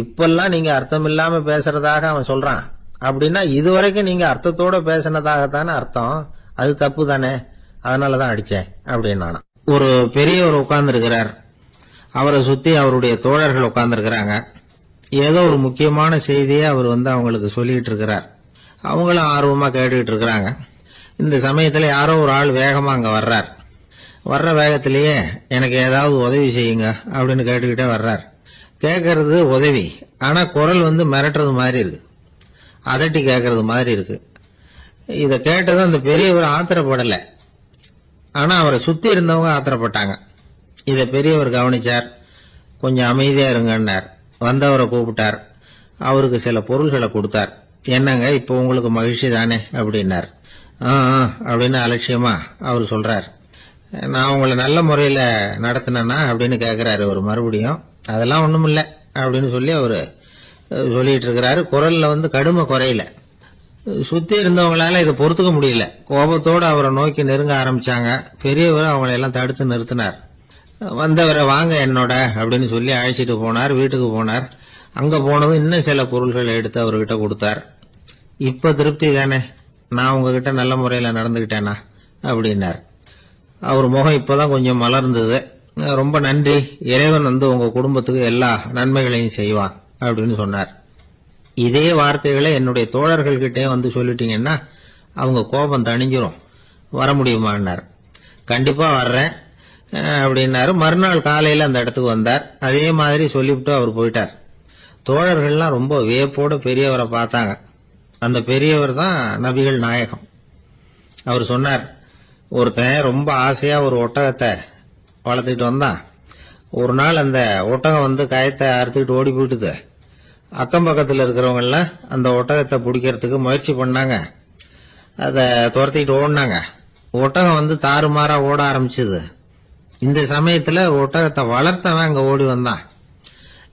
இப்பெல்லாம் நீங்க அர்த்தமில்லாம பேசுறதாக அவன் சொல்றான், அப்படின்னா இதுவரைக்கும் நீங்க அர்த்தத்தோட பேசினதாகத்தானே அர்த்தம், அது தப்பு தானே, அதனாலதான் அடிச்சேன் அப்படின்னு நானா. ஒரு பெரியவர் உட்கார்ந்து இருக்கிறார். அவரை சுத்தி அவருடைய தோழர்கள் உட்கார்ந்து இருக்கிறாங்க. ஏதோ ஒரு முக்கியமான செய்தியை அவர் அவங்களுக்கு சொல்லிட்டு இருக்கிறார். அவங்களும் ஆர்வமா கேட்டுக்கிட்டு இருக்கிறாங்க. இந்த சமயத்துல யாரோ ஒரு ஆள் வேகமா அங்க வர்றார். வர்ற வேகத்திலேயே எனக்கு ஏதாவது உதவி செய்யுங்க அப்படின்னு கேட்டுக்கிட்டே வர்றார். கேட்கறது உதவி, ஆனா குரல் மிரட்டுறது மாதிரி இருக்கு, அதட்டி கேட்கறது மாதிரி இருக்கு. இத கேட்டது அந்த பெரியவர் ஆத்திரப்படல, ஆனா அவரை சுத்தி இருந்தவங்க ஆத்திரப்பட்டாங்க. இத பெரியவர் கவனிச்சார். கொஞ்சம் அமைதியா இருங்கன்னார். வந்தவரை கூப்பிட்டார். அவருக்கு சில பொருள்களை கொடுத்தார். என்னங்க இப்ப உங்களுக்கு மகிழ்ச்சி தானே அப்படின்னார். அப்படின்னு அலட்சியமா அவர் சொல்றார். நான் உங்களை நல்ல முறையில நடத்தினா அப்படின்னு கேட்கிறாரு ஒரு மறுபடியும். அதெல்லாம் ஒண்ணும் இல்ல அப்படின்னு சொல்லி அவரு சொல்லிட்டு இருக்கிறாரு. குரல்ல கடுமை குறையில. சுத்தி இருந்தவங்களால இதை பொறுத்துக்க முடியல. கோபத்தோடு அவரை நோக்கி நெருங்க ஆரம்பிச்சாங்க. பெரியவர் அவங்களை எல்லாம் தடுத்து நிறுத்தினார். வந்தவரை வாங்க என்னோட அப்படின்னு சொல்லி அழைச்சிட்டு போனார். வீட்டுக்கு போனார். அங்க போனதும் இன்னும் சில பொருள்களை எடுத்து அவர்கிட்ட கொடுத்தார். இப்ப திருப்தி தானே, நான் உங்ககிட்ட நல்ல முறையில நடந்துகிட்டேனா அப்படின்னார். அவர் முகம் இப்பதான் கொஞ்சம் மலர்ந்தது. ரொம்ப நன்றி, இறைவன் உங்க குடும்பத்துக்கு எல்லா நன்மைகளையும் செய்வான் அப்படின்னு சொன்னார். இதே வார்த்தைகளை என்னுடைய தோழர்கள் கிட்டே சொல்லிட்டீங்கன்னா அவங்க கோபம் தணிஞ்சிரும், வர முடியுமான்னார். கண்டிப்பா வர்றேன் அப்படின்னாரு. மறுநாள் காலையில அந்த இடத்துக்கு வந்தார். அதே மாதிரி சொல்லிவிட்டு அவர் போயிட்டார். தோழர்கள்லாம் ரொம்ப வியப்போட பெரியவரை பார்த்தாங்க. அந்த பெரியவர் தான் நபிகள் நாயகம். அவர் சொன்னார், ஒருத்தன் ரொம்ப ஆசையா ஒரு ஒட்டகத்தை வளர்த்துக்கிட்டு வந்தான். ஒரு நாள் அந்த ஒட்டகம் கயத்தை அறுத்துக்கிட்டு ஓடி போயிட்டுது. அக்கம் பக்கத்தில் இருக்கிறவங்க எல்லாம் அந்த ஒட்டகத்தை பிடிக்கிறதுக்கு முயற்சி பண்ணாங்க. அதை துரத்திக்கிட்டு ஓடினாங்க. ஒட்டகம் தாறுமாறா ஓட ஆரம்பிச்சது. இந்த சமயத்துல ஒட்டகத்தை வளர்த்தவன் அங்க ஓடி வந்தான்.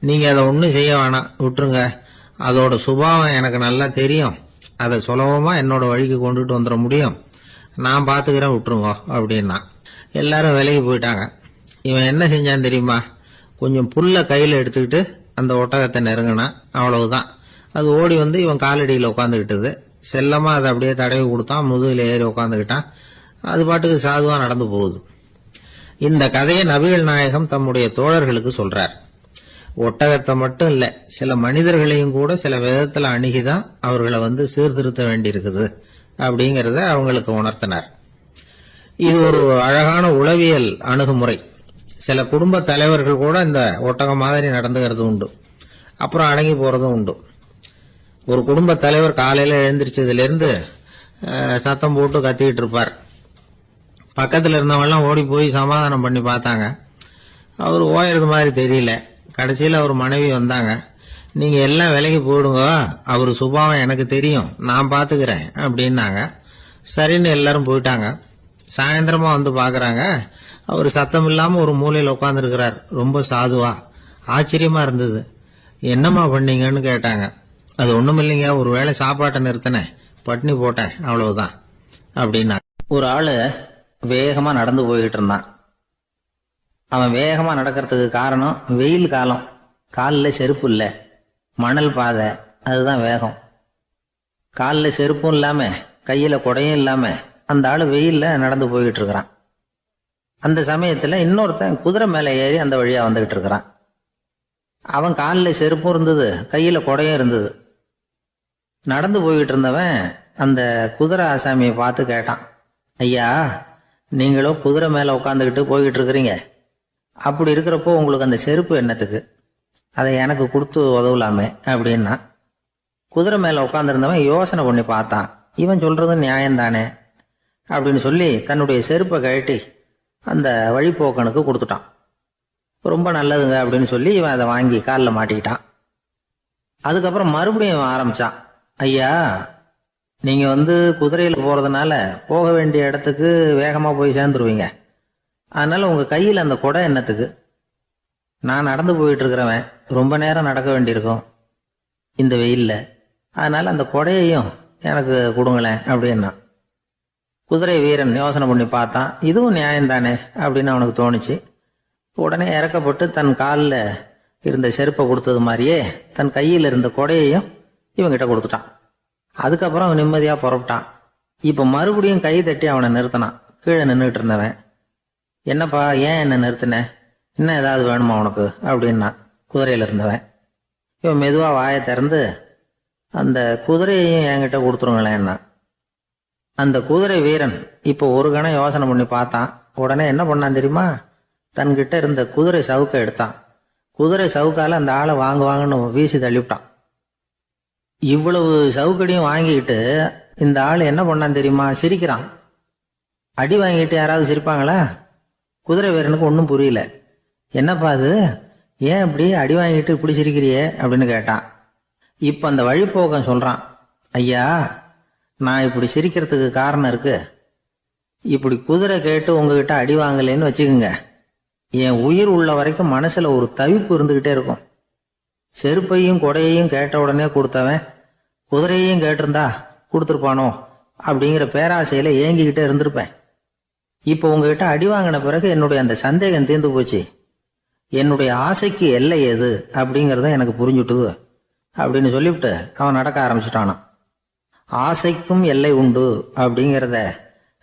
நீங்க அதை ஒன்னும் செய்ய வேணாம், விட்டுருங்க, அதோட சுபாவம் எனக்கு நல்லா தெரியும், அதை சுலபமா என்னோட வழிக்கு கொண்டுட்டு வந்துட முடியும், நான் பாத்துக்கிறேன், விட்டுருங்க அப்படின்னா. எல்லாரும் விலகி போயிட்டாங்க. இவன் என்ன செஞ்சான் தெரியுமா? கொஞ்சம் புல்ல கையில எடுத்துக்கிட்டு அந்த ஒட்டகத்தை நெருங்கினா, அவ்வளவுதான். அது ஓடி இவன் காலடியில் உட்காந்துக்கிட்டது. செல்லமா அதை அப்படியே தடவி கொடுத்தான். முதுகுல ஏறி உட்காந்துக்கிட்டான். அது பாட்டுக்கு சாதுவா நடந்து போகுது. இந்த கதையை நபிகள் நாயகம் தம்முடைய தோழர்களுக்கு சொல்றார். ஒட்டகத்தை மட்டும் இல்ல, சில மனிதர்களையும் கூட சில விதத்துல அணுகிதான் அவர்களை சீர்திருத்த வேண்டியிருக்குது அப்படிங்கறத அவங்களுக்கு உணர்த்தினார். இது ஒரு அழகான உளவியல் அணுகுமுறை. சில குடும்ப தலைவர்கள் கூட இந்த ஒட்டகம் மாதிரி நடந்துகிறது உண்டு, அப்புறம் அடங்கி போறதும் உண்டு. ஒரு குடும்ப தலைவர் காலையில எழுந்திரிச்சதுல இருந்து சத்தம் போட்டு கத்திக்கிட்டு இருப்பார். பக்கத்துல இருந்தவங்கலாம் ஓடி போய் சமாதானம் பண்ணி பார்த்தாங்க. அவர் ஓயறது மாதிரி தெரியல. கடைசியில் அவர் மனைவி வந்தாங்க. நீங்க எல்லாம் விலைக்கு போயிடுங்க, அவரு சுபாவம் எனக்கு தெரியும், நான் பாத்துக்கிறேன் அப்படின்னாங்க. சரின்னு எல்லாரும் போயிட்டாங்க. சாயந்தரமா பாக்குறாங்க, அவர் சத்தம் இல்லாம ஒரு மூலையில உட்கார்ந்துருக்கிறார். ரொம்ப சாதுவா. ஆச்சரியமா இருந்தது. என்னம்மா பண்ணீங்கன்னு கேட்டாங்க. அது ஒண்ணும் இல்லைங்க, ஒரு வேளை சாப்பாட்டை நிறுத்தினேன், பட்னி போட்டேன், அவ்வளவுதான் அப்படின்னா. ஒரு ஆளு வேகமா நடந்து போய்கிட்டு இருந்தான். அவன் வேகமா நடக்கிறதுக்கு காரணம் வெயில் காலம், காலில் செருப்பு இல்லை, மணல் பாதை, அதுதான் வேகம். காலில் செருப்பும் இல்லாம கையில குடையும் இல்லாம அந்த ஆளு வெயில்ல நடந்து போய்கிட்டு இருக்கிறான். அந்த சமயத்துல இன்னொருத்தன் குதிரை மேல ஏறி அந்த வழியா வந்துகிட்டு இருக்கிறான். அவன் காலில் செருப்பும் இருந்தது, கையில குடையும் இருந்தது. நடந்து போய்கிட்டு இருந்தவன் அந்த குதிரை ஆசாமியை பார்த்து கேட்டான், ஐயா, நீங்களும் குதிரை மேல உட்காந்துக்கிட்டு போய்கிட்டு இருக்கிறீங்க, அப்படி இருக்கிறப்போ உங்களுக்கு அந்த செருப்பு என்னத்துக்கு? அதை எனக்கு கொடுத்து உதவலாமே அப்படின்னா. குதிரை மேல உட்காந்துருந்தவன் யோசனை பண்ணி பார்த்தான். இவன் சொல்றது நியாயம்தானே அப்படின்னு சொல்லி தன்னுடைய செருப்பை கழட்டி அந்த வழிபோக்கனுக்கு கொடுத்துட்டான். ரொம்ப நல்லதுங்க அப்படின்னு சொல்லி இவன் அதை வாங்கி காலில் மாட்டிக்கிட்டான். அதுக்கப்புறம் மறுபடியும் ஆரம்பிச்சான், ஐயா, நீங்க குதிரையில போறதுனால போக வேண்டிய இடத்துக்கு வேகமா போய் சேர்ந்துருவீங்க, அதனால உங்க கையில் அந்த குடை என்னத்துக்கு? நான் நடந்து போயிட்டு இருக்கிறவன், ரொம்ப நேரம் நடக்க வேண்டியிருக்கும் இந்த வெயில்ல, அதனால அந்த குடையையும் எனக்கு கொடுங்களேன் அப்படின்னா. குதிரை வீரன் யோசனை பண்ணி பார்த்தான். இதுவும் நியாயம்தானே அப்படின்னு அவனுக்கு தோணுச்சு. உடனே இறக்கப்பட்டு தன் காலில் இருந்த செருப்பை கொடுத்தது மாதிரியே தன் கையில் இருந்த குடையையும் இவங்கிட்ட கொடுத்துட்டான். அதுக்கப்புறம் அவன் நிம்மதியா புறப்பட்டான். இப்ப மறுபடியும் கை தட்டி அவனை நிறுத்தினான். கீழே நின்றுட்டு இருந்தவன், என்னப்பா, ஏன் என்ன நிறுத்தின? இன்னும் ஏதாவது வேணுமா உனக்கு அப்படின்னா குதிரையில இருந்தவன். இவன் மெதுவா வாயை திறந்து அந்த குதிரையையும் என்கிட்ட கொடுத்துருங்களேன்னா. அந்த குதிரை வீரன் இப்போ ஒரு கணம் யோசனை பண்ணி பார்த்தான். உடனே என்ன பண்ணான் தெரியுமா? தன்கிட்ட இருந்த குதிரை சவுக்கை எடுத்தான். குதிரை சவுக்கால அந்த ஆளை வாங்குவாங்கன்னு வீசி தள்ளிவிட்டான். இவ்வளவு சவுக்கடியும் வாங்கிக்கிட்டு இந்த ஆள் என்ன பண்ணான் தெரியுமா? சிரிக்கிறான். அடி வாங்கிட்டு யாராவது சிரிப்பாங்களா? குதிரை வீரனுக்கு ஒன்றும் புரியல. என்னப்பா அது, ஏன் இப்படி அடி வாங்கிட்டு இப்படி சிரிக்கிறியே அப்படின்னு கேட்டான். இப்ப அந்த வழிபோக்கன் சொல்றான், ஐயா, நான் இப்படி சிரிக்கிறதுக்கு காரணம் இருக்கு. இப்படி குதிரை கேட்டு உங்ககிட்ட அடி வாங்கலைன்னு வச்சுக்கோங்க, என் உயிர் உள்ள வரைக்கும் மனசுல ஒரு தவிப்பு இருந்துகிட்டே இருக்கும். செருப்பையும் கொடையையும் கேட்ட உடனே கொடுத்தவன் குதிரையையும் கேட்டிருந்தா கொடுத்துருப்பானோ அப்படிங்கிற பேராசையில ஏங்கிக்கிட்டே இருந்திருப்பேன். இப்போ உங்ககிட்ட அடி வாங்கின பிறகு என்னுடைய அந்த சந்தேகம் தீர்ந்து போச்சு. என்னுடைய ஆசைக்கு எல்லை எது அப்படிங்கிறத எனக்கு புரிஞ்சுட்டுது அப்படின்னு சொல்லிவிட்டு அவன் நடக்க ஆரம்பிச்சுட்டானான். ஆசைக்கும் எல்லை உண்டு அப்படிங்கிறத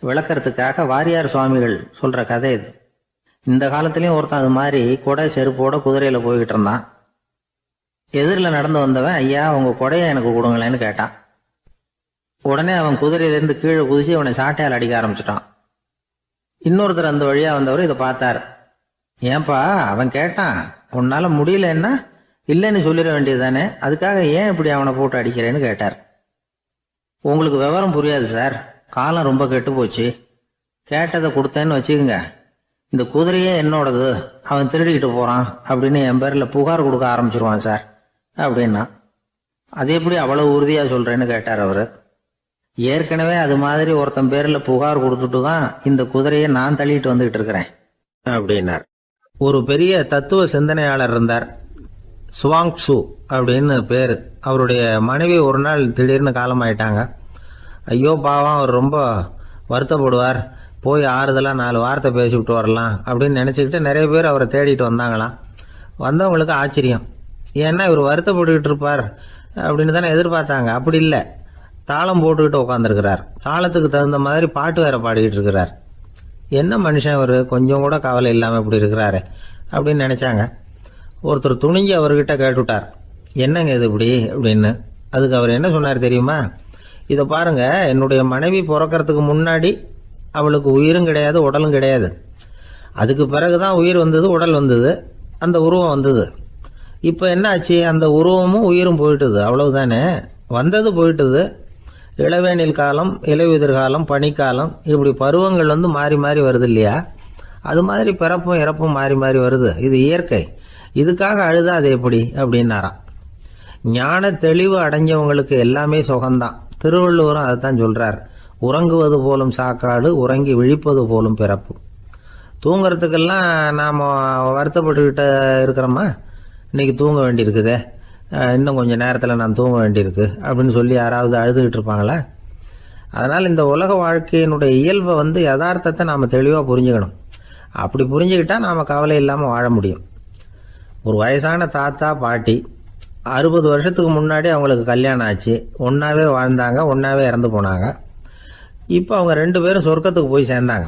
விளக்கறதுக்காக வாரியார் சுவாமிகள் சொல்ற கதை இது. இந்த காலத்திலயும் ஒருத்தன் அது மாதிரி கொடை செருப்போட குதிரையில போய்கிட்டு இருந்தான். எதிரில் நடந்து வந்தவன், ஐயா, உங்க கொடையை எனக்கு கொடுங்களேன்னு கேட்டான். உடனே அவன் குதிரையிலிருந்து கீழே குதிச்சு அவனை சாட்டையால் அடிக்க ஆரம்பிச்சுட்டான். இன்னொருத்தர் அந்த வழியா வந்தவர் இதை பார்த்தார். ஏன்பா, அவன் கேட்டான், உன்னால முடியலன்னா இல்லைன்னு சொல்லிட வேண்டியது தானே, அதுக்காக ஏன் இப்படி அவனை போட்டு அடிக்கிறேன்னு கேட்டார். உங்களுக்கு விவரம் புரியாது சார், காலம் ரொம்ப கெட்டு போச்சு. கேட்டதை கொடுத்தேன்னு வச்சுக்கோங்க, இந்த குதிரையே என்னோடது, அவன் திருடிக்கிட்டு போறான் அப்படின்னு என் பேர்ல புகார் கொடுக்க ஆரம்பிச்சிருவான் சார் அப்படின்னா. அது எப்படி அவ்வளவு உறுதியா சொல்றேன்னு கேட்டார் அவரு. ஏற்கனவே அது மாதிரி ஒருத்தன் பேர்ல புகார் கொடுத்துட்டு தான் இந்த குதிரையை நான் தள்ளிட்டு வந்துகிட்டு இருக்கிறேன் அப்படின்னார். ஒரு பெரிய தத்துவ சிந்தனையாளர் இருந்தார், சுவாங்சு அப்படின்னு பேரு. அவருடைய மனைவி ஒரு நாள் திடீர்னு காலமாயிட்டாங்க. ஐயோ பாவம், அவர் ரொம்ப வருத்தப்படுவார், போய் ஆறுதலாக 4 வார்த்தை பேசிவிட்டு வரலாம் அப்படின்னு நினச்சிக்கிட்டு நிறைய பேர் அவரை தேடிட்டு வந்தாங்களாம். வந்தவங்களுக்கு ஆச்சரியம், ஏன்னா இவர் வருத்தப்பட்டுக்கிட்டு இருப்பார் அப்படின்னு தானே எதிர்பார்த்தாங்க. அப்படி இல்லை, தாளம் போட்டுக்கிட்டு உட்காந்துருக்கிறார். தாளத்துக்கு தகுந்த மாதிரி பாட்டு வேற பாடிக்கிட்டு இருக்கிறார். என்ன மனுஷன் இவர், கொஞ்சம் கூட கவலை இல்லாமல் இப்படி இருக்கிறாரு அப்படின்னு நினைச்சாங்க. ஒருத்தர் துணிஞ்சு அவர்கிட்ட கேட்டுவிட்டார், என்னங்க இது இப்படி அப்படின்னு. அதுக்கு அவர் என்ன சொன்னார் தெரியுமா? இதை பாருங்க, என்னுடைய மனைவி பிறக்கிறதுக்கு முன்னாடி அவளுக்கு உயிரும் கிடையாது, உடலும் கிடையாது. அதுக்கு பிறகுதான் உயிர் வந்தது, உடல் வந்தது, அந்த உருவம் வந்தது. இப்போ என்ன ஆச்சு? அந்த உருவமும் உயிரும் போயிட்டுது, அவ்வளவுதானே. வந்தது போயிட்டுது. இளவேனில் காலம், இலையுதிர் காலம், பனிக்காலம், இப்படி பருவங்கள் மாறி மாறி வருது இல்லையா? அது மாதிரி பிறப்பும் இறப்பும் மாறி மாறி வருது. இது இயற்கை. இதுக்காக அழுதா அது எப்படி அப்படின்னாராம். ஞான தெளிவு அடைஞ்சவங்களுக்கு எல்லாமே சுகம்தான். திருவள்ளுவரும் அதைத்தான் சொல்றார். உறங்குவது போலும் சாக்காடு, உறங்கி விழிப்பது போலும் பிறப்பு. தூங்குறதுக்கெல்லாம் நாம் வருத்தப்பட்டுக்கிட்ட இருக்கிறோமா? இன்னைக்கு தூங்க வேண்டியிருக்குதே, இன்னும் கொஞ்சம் நேரத்தில் நான் தூங்க வேண்டியிருக்கு அப்படின்னு சொல்லி யாராவது அழுதுகிட்டு இருப்பாங்களா? அதனால் இந்த உலக வாழ்க்கையினுடைய இயல்பை யதார்த்தத்தை நாம் தெளிவாக புரிஞ்சுக்கணும். அப்படி புரிஞ்சுக்கிட்டா நாம் கவலை இல்லாமல் வாழ முடியும். ஒரு வயசான தாத்தா பாட்டி 60 வருஷத்துக்கு முன்னாடி அவங்களுக்கு கல்யாணம் ஆச்சு. ஒன்றாவே வாழ்ந்தாங்க, ஒன்றாவே இறந்து போனாங்க. இப்போ அவங்க 2 பேரும் சொர்க்கத்துக்கு போய் சேர்ந்தாங்க.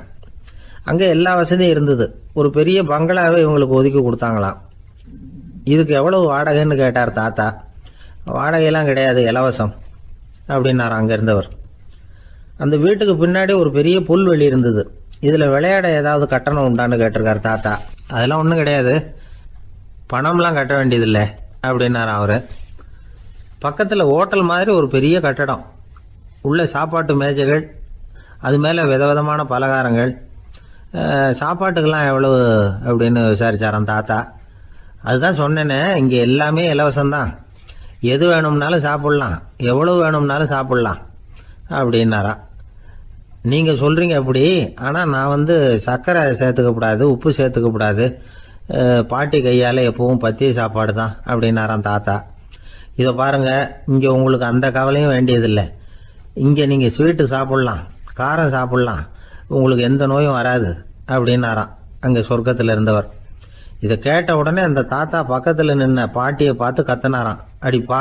அங்கே எல்லா வசதியும் இருந்தது. ஒரு பெரிய பங்களாவே இவங்களுக்கு ஒதுக்கி கொடுத்தாங்களாம். இதுக்கு எவ்வளவு வாடகைன்னு கேட்டார் தாத்தா. வாடகையெல்லாம் கிடையாது, இலவசம் அப்படின்னார் அங்கே இருந்தவர். அந்த வீட்டுக்கு பின்னாடி ஒரு பெரிய புல்வெளி இருந்தது. இதில் விளையாட ஏதாவது கட்டணம் உண்டான்னு கேட்டிருக்கார் தாத்தா. அதெல்லாம் ஒன்றும் கிடையாது, பணம்லாம் கட்ட வேண்டியதில்லை அப்படின்னார் அவர். பக்கத்தில் ஹோட்டல் மாதிரி ஒரு பெரிய கட்டடம், உள்ள சாப்பாட்டு மேஜைகள், அது மேலே விதவிதமான பலகாரங்கள். சாப்பாட்டுக்கெல்லாம் எவ்வளவு அப்படின்னு விசாரிச்சாராம் தாத்தா. அதுதான் சொன்னேனே, இங்கே எல்லாமே இலவசம்தான். எது வேணும்னாலும் சாப்பிட்லாம், எவ்வளவு வேணும்னாலும் சாப்பிட்லாம் அப்படின்னாராம். நீங்கள் சொல்கிறீங்க அப்படி, ஆனால் நான் சர்க்கரை சேர்த்துக்கக்கூடாது, உப்பு சேர்த்துக்கக்கூடாது, பாட்டி கையால் எப்பவும் பத்திய சாப்பாடு தான் அப்படின்னாராம் தாத்தா. இதை பாருங்கள், இங்கே உங்களுக்கு அந்த கவலையும் வேண்டியதில்லை. இங்கே நீங்கள் ஸ்வீட்டு சாப்பிட்லாம், காரம் சாப்பிட்லாம், உங்களுக்கு எந்த நோயும் வராது அப்படின்னாராம் அங்கே சொர்க்கத்தில் இருந்தவர். இதை கேட்ட உடனே அந்த தாத்தா பக்கத்தில் நின்ன பாட்டியை பார்த்து கத்தினாராம், அடி பாவி,